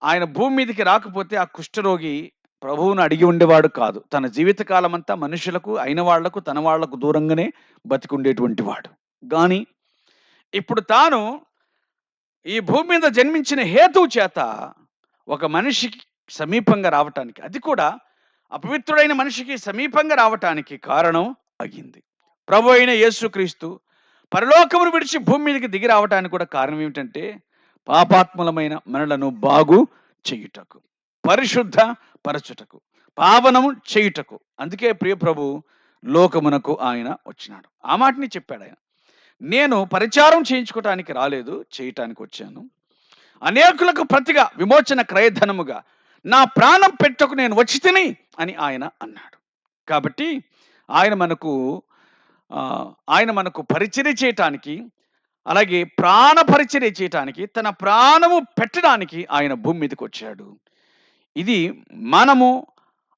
ఆయన భూమి మీదకి రాకపోతే ఆ కుష్ఠరోగి ప్రభువును అడిగి ఉండేవాడు కాదు. తన జీవితకాలమంతా మనుషులకు, అయిన వాళ్లకు, తన వాళ్లకు దూరంగానే బతికుండేటువంటి వాడు. గాని ఇప్పుడు తాను ఈ భూమి మీద జన్మించిన హేతువు చేత ఒక మనిషికి సమీపంగా రావటానికి, అది కూడా అపవిత్రుడైన మనిషికి సమీపంగా రావటానికి కారణం అయ్యింది. ప్రభు అయిన యేసుక్రీస్తు పరలోకమును విడిచి భూమి మీదకి దిగి రావటానికి కూడా కారణం ఏమిటంటే, పాపాత్ములమైన మనలను బాగు చేయుటకు, పరిశుద్ధ పరచుటకు, పావనము చేయుటకు. అందుకే ప్రియ ప్రభు లోకమునకు ఆయన వచ్చినాడు. ఆ మాటని చెప్పాడు ఆయన. నేను పరిచారం చేయించుకోవటానికి రాలేదు, చేయటానికి వచ్చాను. అనేకులకు ప్రతిగా విమోచన క్రయధనముగా నా ప్రాణం పెట్టకు నేను వచ్చి తిని అని ఆయన అన్నాడు. కాబట్టి ఆయన మనకు పరిచర్య చేయటానికి, అలాగే ప్రాణ పరిచర్య చేయటానికి, తన ప్రాణము పెట్టడానికి ఆయన భూమి మీదకి వచ్చాడు. ఇది మనము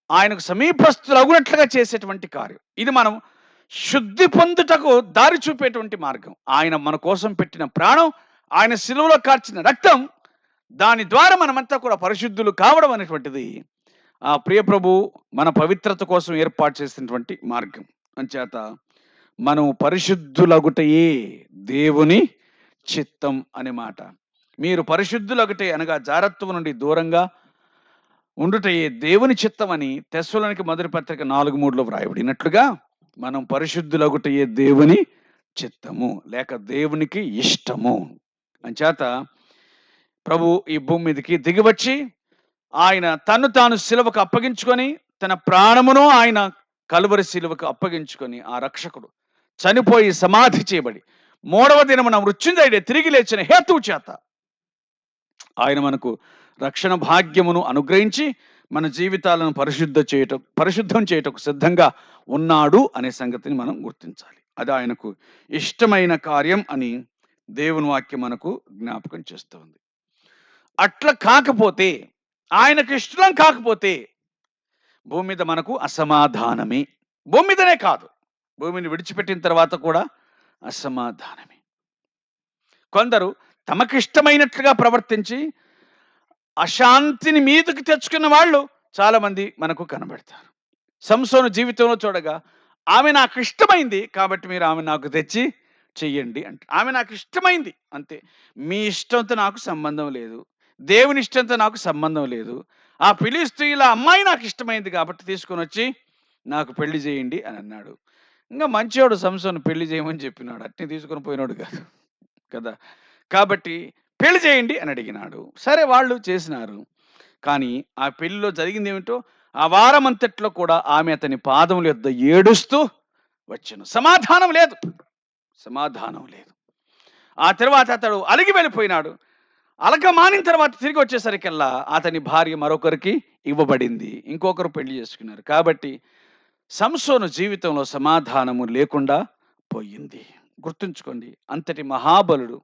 ఆయనకు సమీపస్తులగునట్లుగా చేసేటువంటి కార్యం. ఇది మనం శుద్ధి పొందుటకు దారి చూపేటువంటి మార్గం. ఆయన మన కోసం పెట్టిన ప్రాణం, ఆయన శిలువలో కార్చిన రక్తం, దాని ద్వారా మనమంతా కూడా పరిశుద్ధులు కావడం అనేటువంటిది ఆ ప్రియ ప్రభు మన పవిత్రత కోసం ఏర్పాటు చేసినటువంటి మార్గం. అంచేత మనం పరిశుద్ధులగుటయే దేవుని చిత్తం అనే మాట. మీరు పరిశుద్ధులగుటే అనగా జారత్వం నుండి దూరంగా ఉండుటయే దేవుని చిత్తం అని తెస్సలోనికీ మొదటి పత్రిక 4:3లో వ్రాయబడినట్లుగా మనం పరిశుద్ధులగుటయే దేవుని చిత్తము, లేక దేవునికి ఇష్టము. అంచేత ప్రభు ఈ భూమి మీదకి దిగివచ్చి ఆయన తన్ను తాను సిలువకు అప్పగించుకొని, తన ప్రాణమును ఆయన కలువరి సిలువకు అప్పగించుకొని, ఆ రక్షకుడు చనిపోయి సమాధి చేయబడి 3వ దినమున మృత్యుంజయుడే తిరిగి లేచిన హేతువు చేత ఆయన మనకు రక్షణ భాగ్యమును అనుగ్రహించి మన జీవితాలను పరిశుద్ధం చేయటకు సిద్ధంగా ఉన్నాడు అనే సంగతిని మనం గుర్తించాలి. అది ఆయనకు ఇష్టమైన కార్యం అని దేవుని వాక్యం మనకు జ్ఞాపకం చేస్తుంది. అట్లా కాకపోతే, ఆయనకు ఇష్టం కాకపోతే భూమి మీద మనకు అసమాధానమే. భూమి మీదనే కాదు, భూమిని విడిచిపెట్టిన తర్వాత కూడా అసమాధానమే. కొందరు తమకిష్టమైనట్లుగా ప్రవర్తించి అశాంతిని మీదకి తెచ్చుకున్న వాళ్ళు చాలా మంది మనకు కనబడతారు. సంసోను జీవితంలో చూడగా, ఆమె నాకు ఇష్టమైంది కాబట్టి మీరు ఆమె నాకు తెచ్చి చెయ్యండి అంటే, ఆమె నాకు ఇష్టమైంది అంతే. మీ ఇష్టంతో నాకు సంబంధం లేదు, దేవుని ఇష్టంతో నాకు సంబంధం లేదు. ఆ ఫిలిష్తీయుల అమ్మాయి నాకు ఇష్టమైంది కాబట్టి తీసుకొని వచ్చి నాకు పెళ్లి చేయండి అని అన్నాడు. ఇంకా మంచివాడు సంసోను, పెళ్లి చేయమని చెప్పినాడు, అట్నే తీసుకొని పోయినాడు కాదు కదా. కాబట్టి పెళ్లి చేయండి అని అడిగినాడు. సరే, వాళ్ళు చేసినారు. కానీ ఆ పెళ్లిలో జరిగింది ఏమిటో, ఆ వారమంతట్లో కూడా ఆమె అతని పాదముల యొద్ద ఏడుస్తూ వచ్చెను. సమాధానం లేదు, సమాధానం లేదు. ఆ తర్వాత అతడు అలిగి వెళ్ళిపోయినాడు. అలక మానిన తర్వాత తిరిగి వచ్చేసరికల్లా అతని భార్య మరొకరికి ఇవ్వబడింది, ఇంకొకరు పెళ్లి చేసుకున్నారు. కాబట్టి సంసోను జీవితంలో సమాధానము లేకుండా పోయింది. గుర్తుంచుకోండి, అంతటి మహాబలుడు,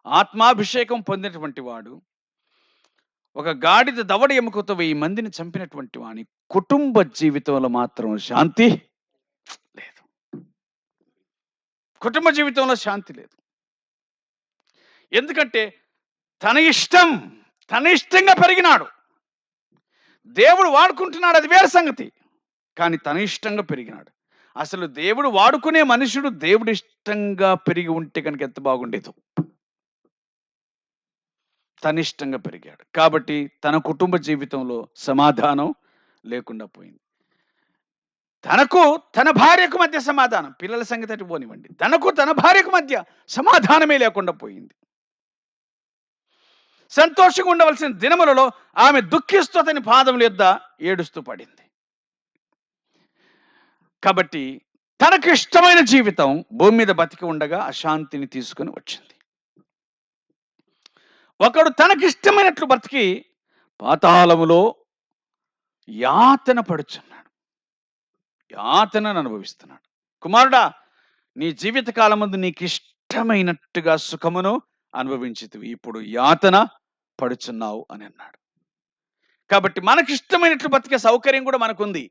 ఆత్మాభిషేకం పొందినటువంటి వాడు, ఒక గాడిద దవడ ఎముకతో 1000 మందిని చంపినటువంటి వాని కుటుంబ జీవితంలో మాత్రం శాంతి లేదు. కుటుంబ జీవితంలో శాంతి లేదు. ఎందుకంటే తన ఇష్టంగా పెరిగినాడు. దేవుడు వాడుకుంటున్నాడు, అది వేరే సంగతి. కానీ తన ఇష్టంగా పెరిగినాడు. అసలు దేవుడు వాడుకునే మనుషుడు దేవుడు ఇష్టంగా పెరిగి ఉంటే కనుక ఎంత బాగుండేదో. తన ఇష్టంగా పెరిగాడు కాబట్టి తన కుటుంబ జీవితంలో సమాధానం లేకుండా పోయింది. తనకు తన భార్యకు మధ్య సమాధానం, పిల్లల సంగతి అటు పోనివ్వండి, తనకు తన భార్యకు మధ్య సమాధానమే లేకుండా పోయింది. సంతోషంగా ఉండవలసిన దినములలో ఆమె దుఃఖిస్తూ అతని పాదముల యొద్ద ఏడుస్తూ పడింది. కాబట్టి తనకు ఇష్టమైన జీవితం భూమి మీద బతికి ఉండగా అశాంతిని తీసుకొని వచ్చింది. ఒకడు తనకిష్టమైనట్లు బ్రతికి పాతాళములో యాతన పడుచున్నాడు, యాతనను అనుభవిస్తున్నాడు. కుమారుడా, నీ జీవిత కాలమందు నీకు ఇష్టమైనట్టుగా సుఖమును అనుభవించితివి, ఇప్పుడు యాతన పడుచున్నావు అని అన్నాడు. కాబట్టి మనకిష్టమైనట్లు బతికే సౌకర్యం కూడా మనకుంది.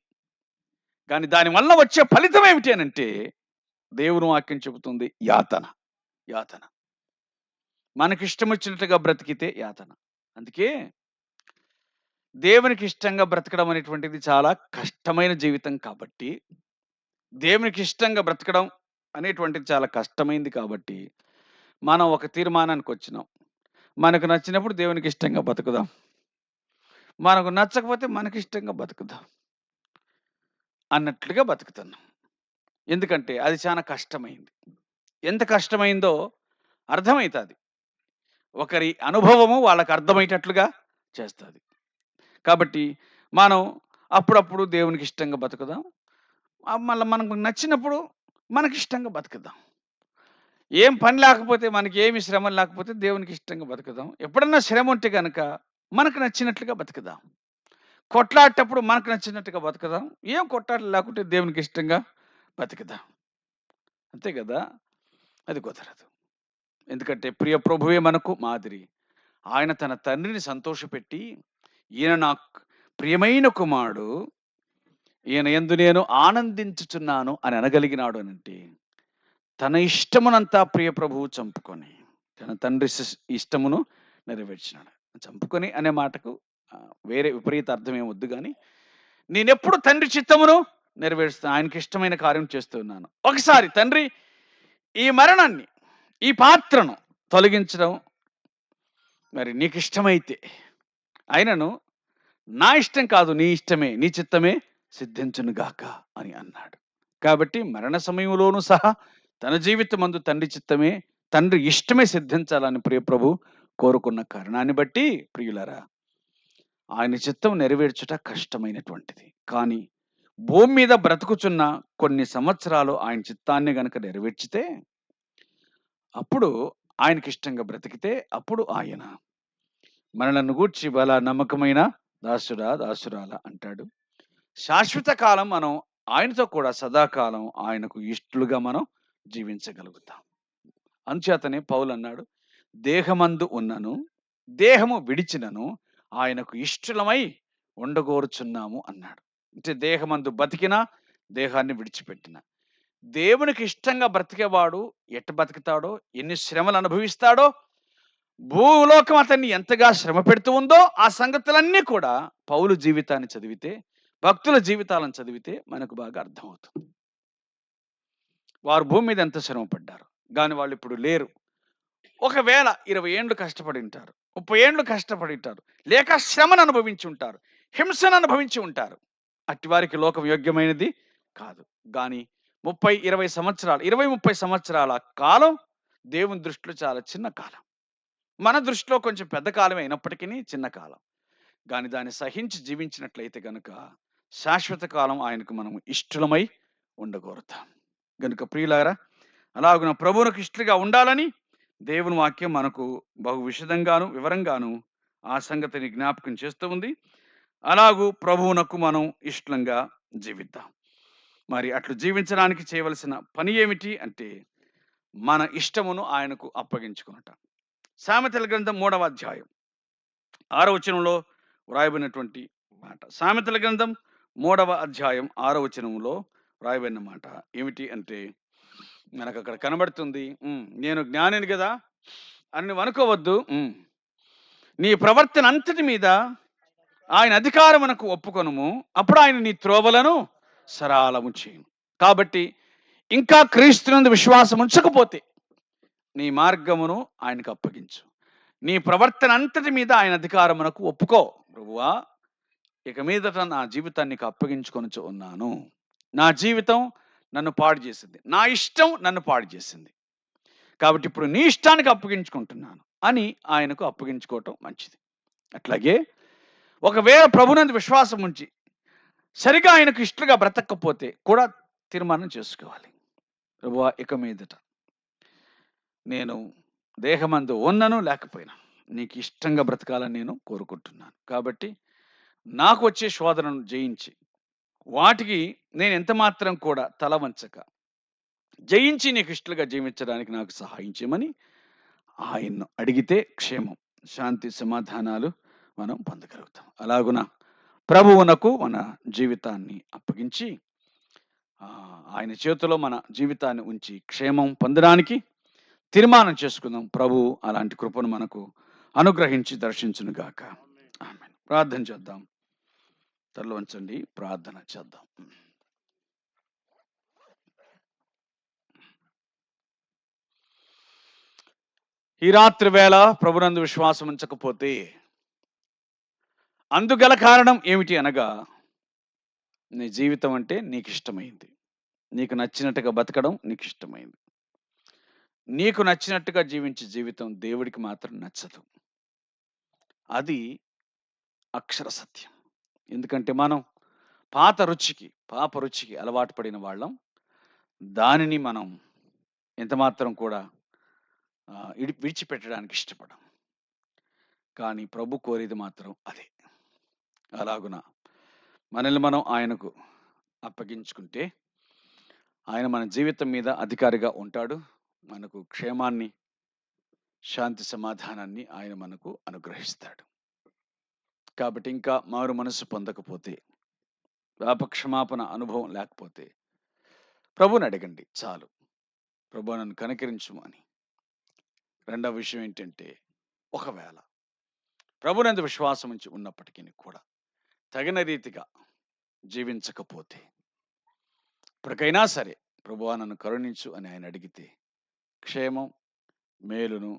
కానీ దానివల్ల వచ్చే ఫలితం ఏమిటి అని అంటే, దేవుని వాక్యం చెబుతుంది, యాతన. యాతన మనకిష్టం వచ్చినట్టుగా బ్రతికితే యాతన. అందుకే దేవునికి ఇష్టంగా బ్రతకడం అనేటువంటిది చాలా కష్టమైన జీవితం కాబట్టి, దేవునికి ఇష్టంగా బ్రతకడం అనేటువంటిది చాలా కష్టమైంది కాబట్టి, మనం ఒక తీర్మానానికొచ్చినాం. మనకు నచ్చినప్పుడు దేవునికి ఇష్టంగా బతుకుదాం. మనకు నచ్చకపోతే మనకిష్టంగా బతుకుదాం అన్నట్లుగా బతుకుతున్నాం. ఎందుకంటే అది చాలా కష్టమైంది. ఎంత కష్టమైందో అర్థమైతాది. ఒకరి అనుభవము వాళ్ళకి అర్థమయ్యేటట్లుగా చేస్తది. కాబట్టి మనం అప్పుడప్పుడు దేవునికి ఇష్టంగా బతుకుదాం. మళ్ళా మనకు నచ్చినప్పుడు మనకిష్టంగా బతుకుదాం. ఏం పని లేకపోతే మనకేమి శ్రమలు లేకపోతే దేవునికి ఇష్టంగా బతుకుదాం. ఎప్పుడన్నా శ్రమ ఉంటే గనక మనకు నచ్చినట్లుగా బతుకుదాం. కొట్లాడేటప్పుడు మనకు నచ్చినట్టుగా బతుకుదాం. ఏం కొట్లాటలు లేకుంటే దేవునికి ఇష్టంగా బతుకుదాం. అంతే గదా! అది కుదరదు. ఎందుకంటే ప్రియ ప్రభువే మనకు మాదిరి. ఆయన తన తండ్రిని సంతోషపెట్టి, ఈయన నాకు ప్రియమైన కుమారుడు, ఈయన యందు నేను ఆనందించుచున్నాను అని అనగలిగినాడు అనంటే, తన ఇష్టమునంతా ప్రియ ప్రభువు చంపుకొని, తన తండ్రి ఇష్టమును నెరవేర్చినాడు. చంపుకొని అనే మాటకు వేరే విపరీత అర్థం ఏం వద్దు గాని, నేనెప్పుడు తండ్రి చిత్తమును నెరవేరుస్తాను. ఆయనకి ఇష్టమైన కార్యం చేస్తూ ఉన్నాను. ఒకసారి తండ్రి ఈ మరణాన్ని, ఈ పాత్రను తొలగించడం మరి నీకిష్టమైతే, ఆయనను నా ఇష్టం కాదు నీ ఇష్టమే, నీ చిత్తమే సిద్ధించును గాక అని అన్నాడు. కాబట్టి మరణ సమయంలోనూ సహా తన జీవితమందు తండ్రి చిత్తమే, తండ్రి ఇష్టమే సిద్ధించాలని ప్రియ ప్రభు కోరుకున్న కారణాన్ని బట్టి ప్రియులారా, ఆయన చిత్తం నెరవేర్చుట కష్టమైనటువంటిది. కానీ భూమి మీద బ్రతుకుచున్న కొన్ని సంవత్సరాలు ఆయన చిత్తాన్ని గనక నెరవేర్చితే, అప్పుడు ఆయనకిష్టంగా బ్రతికితే, అప్పుడు ఆయన మనలను గూర్చి బలా నమ్మకమైన దాసుడా, దాసురాలా అంటాడు. శాశ్వత కాలం మనం ఆయనతో కూడా సదాకాలం ఆయనకు ఇష్టలుగా మనం జీవించగలుగుతాం. అంచేతనే పౌలన్నాడు, దేహమందు ఉన్నను, దేహము విడిచినను ఆయనకు ఇష్టలమై ఉండగోరుచున్నాము అన్నాడు. అంటే దేహమందు బతికినా, దేహాన్ని విడిచిపెట్టిన. దేవునికి ఇష్టంగా బ్రతికేవాడు ఎట్ట బతుకుతాడో, ఎన్ని శ్రమలు అనుభవిస్తాడో, భూలోకం అతన్ని ఎంతగా శ్రమ పెడుతూ ఉందో, ఆ సంగతులన్నీ కూడా పౌలు జీవితాన్ని చదివితే, భక్తుల జీవితాలను చదివితే మనకు బాగా అర్థమవుతుంది. వారు భూమి మీద ఎంత శ్రమ పడ్డారు. గాని వాళ్ళిప్పుడు లేరు. ఒకవేళ 20 ఏండ్లు కష్టపడి ఉంటారు. 30 ఏండ్లు కష్టపడి ఉంటారు. లేక శ్రమను అనుభవించి ఉంటారు. హింసను అనుభవించి ఉంటారు. అట్టి వారికి లోకం యోగ్యమైనది కాదు. గాని 30, 20 సంవత్సరాలు 20, 30 సంవత్సరాల కాలం దేవుని దృష్టిలో చాలా చిన్న కాలం. మన దృష్టిలో కొంచెం పెద్ద కాలమే అయినప్పటికీ చిన్న కాలం. గాని దాన్ని సహించి జీవించినట్లయితే గనుక శాశ్వత కాలం ఆయనకు మనం ఇష్టలమై ఉండగోరుతాం. గనుక ప్రియులారా, అలాగున ప్రభువునకు ఇష్టలుగా ఉండాలని దేవుని వాక్యం మనకు బహు విశదంగాను, వివరంగాను ఆ సంగతిని జ్ఞాపకం చేస్తూ ఉంది. అలాగూ ప్రభువునకు మనం ఇష్టంగా జీవిద్దాం. మరి అట్లు జీవించడానికి చేయవలసిన పని ఏమిటి అంటే, మన ఇష్టమును ఆయనకు అప్పగించుకొనుట. సామెతల గ్రంథం 3వ అధ్యాయం 6వ వచనంలో వ్రాయబడినటువంటి మాట. సామెతల గ్రంథం 3వ అధ్యాయం 6వ వచనంలో వ్రాయబడిన మాట ఏమిటి అంటే, మనకక్కడ కనబడుతుంది. నేను జ్ఞానిని గదా అని నువ్వు అనుకోవద్దు. నీ ప్రవర్తన అంతటి మీద ఆయన అధికారమునకు ఒప్పుకొనుము. అప్పుడు ఆయన నీ త్రోవలను సరళము చేయును. కాబట్టి ఇంకా క్రీస్తునందు విశ్వాసం ఉంచకపోతే నీ మార్గమును ఆయనకు అప్పగించు. నీ ప్రవర్తన అంతటి మీద ఆయన అధికారమునకు ఒప్పుకో. ప్రభువా, ఇక మీదట నా జీవితాన్ని నీకు అప్పగించుకొనుచు ఉన్నాను. నా జీవితం నన్ను పాడు చేసింది. నా ఇష్టం నన్ను పాడు చేసింది. కాబట్టి ఇప్పుడు నీ ఇష్టానికి అప్పగించుకుంటున్నాను అని ఆయనకు అప్పగించుకోవటం మంచిది. అట్లాగే ఒకవేళ ప్రభునందు విశ్వాసం ఉంచి సరిగా ఆయనకు ఇష్టలుగా బ్రతకపోతే కూడా తీర్మానం చేసుకోవాలి. ప్రభువా, ఇక మీదట నేను దేహమందు ఉన్నను లేకపోయినా నీకు ఇష్టంగా బ్రతకాలని నేను కోరుకుంటున్నాను. కాబట్టి నాకు వచ్చే శోధనను జయించి వాటికి నేను ఎంత మాత్రం కూడా తల వంచక జయించి నీకు ఇష్టలుగా జీవించడానికి నాకు సహాయం చేయమని ఆయన్ను అడిగితే క్షేమం, శాంతి, సమాధానాలు మనం పొందగలుగుతాం. అలాగున ప్రభువునకు మన జీవితాన్ని అప్పగించి ఆయన చేతిలో మన జీవితాన్ని ఉంచి క్షేమం పొందడానికి తీర్మానం చేసుకుందాం. ప్రభువు అలాంటి కృపను మనకు అనుగ్రహించి దర్శించును గాక. ఆమేన్. ప్రార్థన చేద్దాం. తల వంచండి, ప్రార్థన చేద్దాం. ఈ రాత్రి వేళ ప్రభునందు విశ్వాసం ఉంచకపోతే అందుగల కారణం ఏమిటి అనగా, నీ జీవితం అంటే నీకు ఇష్టమైంది, నీకు నచ్చినట్టుగా బతకడం నీకు ఇష్టమైంది. నీకు నచ్చినట్టుగా జీవించే జీవితం దేవుడికి మాత్రం నచ్చదు. అది అక్షర సత్యం. ఎందుకంటే మనం పాప రుచికి అలవాటు పడిన వాళ్ళం. దానిని మనం ఎంతమాత్రం కూడా విడిచిపెట్టడానికి ఇష్టపడం. కానీ ప్రభు కోరేది మాత్రం అదే. అలాగున మనల్ని మనం ఆయనకు అప్పగించుకుంటే ఆయన మన జీవితం మీద అధికారిగా ఉంటాడు. మనకు క్షేమాన్ని, శాంతి, సమాధానాన్ని ఆయన మనకు అనుగ్రహిస్తాడు. కాబట్టి ఇంకా మారు మనసు పొందకపోతే, పాపక్షమాపణ అనుభవం లేకపోతే ప్రభుని అడగండి చాలు. ప్రభు నన్ను కనికరించుము అని. రెండవ విషయం ఏంటంటే, ఒకవేళ ప్రభునందు విశ్వాసం ఉంచి ఉన్నప్పటికీ కూడా తగిన రీతిగా జీవించకపోతే, ఇప్పటికైనా సరే ప్రభువా నన్ను కరుణించు అని ఆయన అడిగితే క్షేమం, మేలును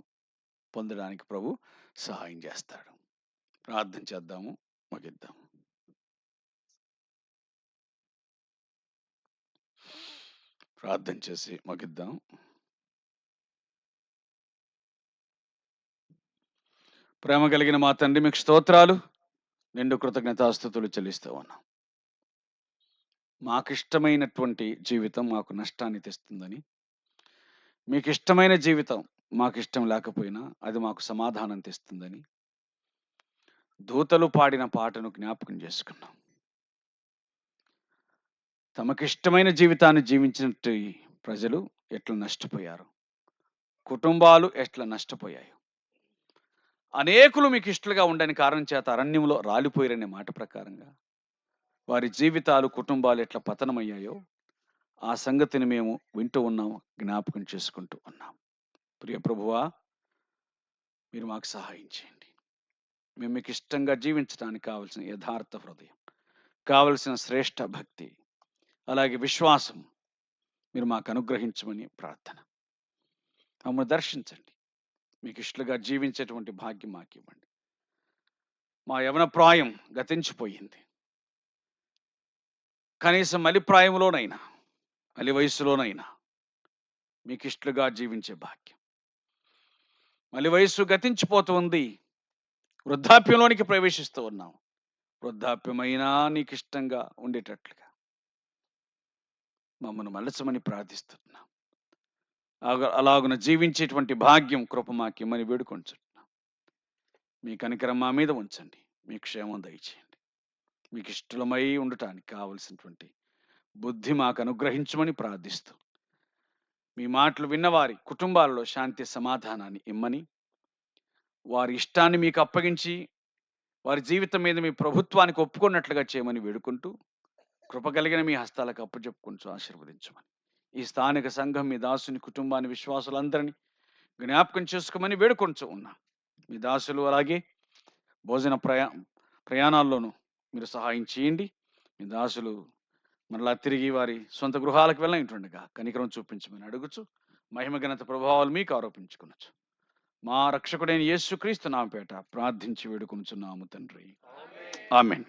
పొందడానికి ప్రభు సహాయం చేస్తాడు. ప్రార్థన చేద్దాము, ముగిద్దాము. ప్రార్థన చేసి ముగిద్దాం. ప్రేమ కలిగిన మా తండ్రి, మీకు స్తోత్రాలు, నిండు కృతజ్ఞతాస్తుతులు చెల్లిస్తూ ఉన్నాం. మాకు ఇష్టమైనటువంటి జీవితం మాకు నష్టాన్ని తెస్తుందని, మీకు ఇష్టమైన జీవితం మాకు ఇష్టం లేకపోయినా అది మాకు సమాధానం తెస్తుందని దూతలు పాడిన పాటను జ్ఞాపకం చేసుకున్నాం. తమకిష్టమైన జీవితాన్ని జీవించినట్టు ప్రజలు ఎట్లా నష్టపోయారు, కుటుంబాలు ఎట్లా నష్టపోయాయి. అనేకులు మీకు ఇష్టలుగా ఉండని కారణం చేత అరణ్యంలో రాలిపోయారనే మాట ప్రకారంగా వారి జీవితాలు, కుటుంబాలు ఎట్లా పతనమయ్యాయో ఆ సంగతిని మేము వింటూ ఉన్నాం, జ్ఞాపకం చేసుకుంటూ ఉన్నాం. ప్రియ ప్రభువా, మీరు మాకు సహాయం చేయండి. మేము మీకు ఇష్టంగా జీవించడానికి కావలసిన యథార్థ హృదయం, కావలసిన శ్రేష్ఠ భక్తి, అలాగే విశ్వాసం మీరు మాకు అనుగ్రహించమని ప్రార్థన. మమ్మల్ని దర్శించండి, మీకు ఇష్టలుగా జీవించేటువంటి భాగ్యం మాకు ఇవ్వండి. మా యవన ప్రాయం గతించిపోయింది. కనీసం మలి ప్రాయంలోనైనా, మలి వయసులోనైనా మీకు ఇష్టలుగా జీవించే భాగ్యం. మలి వయస్సు గతించిపోతుంది, వృద్ధాప్యంలోనికి ప్రవేశిస్తూ ఉన్నాం. వృద్ధాప్యమైనా నీకు ఇష్టంగా ఉండేటట్లుగా మమ్మల్ని మలచమని ప్రార్థిస్తున్నాం. అలాగున జీవించేటువంటి భాగ్యం కృప మాకిమ్మని వేడుకొంచున్నాం. మీ కనికరం మా మీద ఉంచండి, మీ క్షేమం దయచేయండి. మీకు ఇష్టలమై ఉండటానికి కావలసినటువంటి బుద్ధి మాకు అనుగ్రహించమని ప్రార్థిస్తూ, మీ మాటలు విన్నవారి కుటుంబాలలో శాంతి, సమాధానాన్ని ఇమ్మని, వారి ఇష్టాన్ని మీకు అప్పగించి వారి జీవితం మీద మీ ప్రభుత్వానికి ఒప్పుకున్నట్లుగా చేయమని వేడుకుంటూ, కృప కలిగిన మీ హస్తాలకు అప్పచెప్పుకుంటూ ఆశీర్వదించమని, ఈ స్థానిక సంఘం, మీ దాసుని కుటుంబాన్ని, విశ్వాసులందరినీ జ్ఞాపకం చేసుకోమని వేడుకొంటూ ఉన్నాం. మీ దాసులు అలాగే భోజన ప్రయాణాల్లోనూ మీరు సహాయం చేయండి. మీ దాసులు మరలా తిరిగి వారి సొంత గృహాలకు వెళ్ళినట్టుండగా కనికరం చూపించమని అడుగుచు, మహిమ ఘనత ప్రభావాలు మీకు ఆరోపించుకునొచ్చు. మా రక్షకుడైన యేసుక్రీస్తు నామపేట ప్రార్థించి వేడుకొనుచున్నాము తండ్రి. ఆమేన్.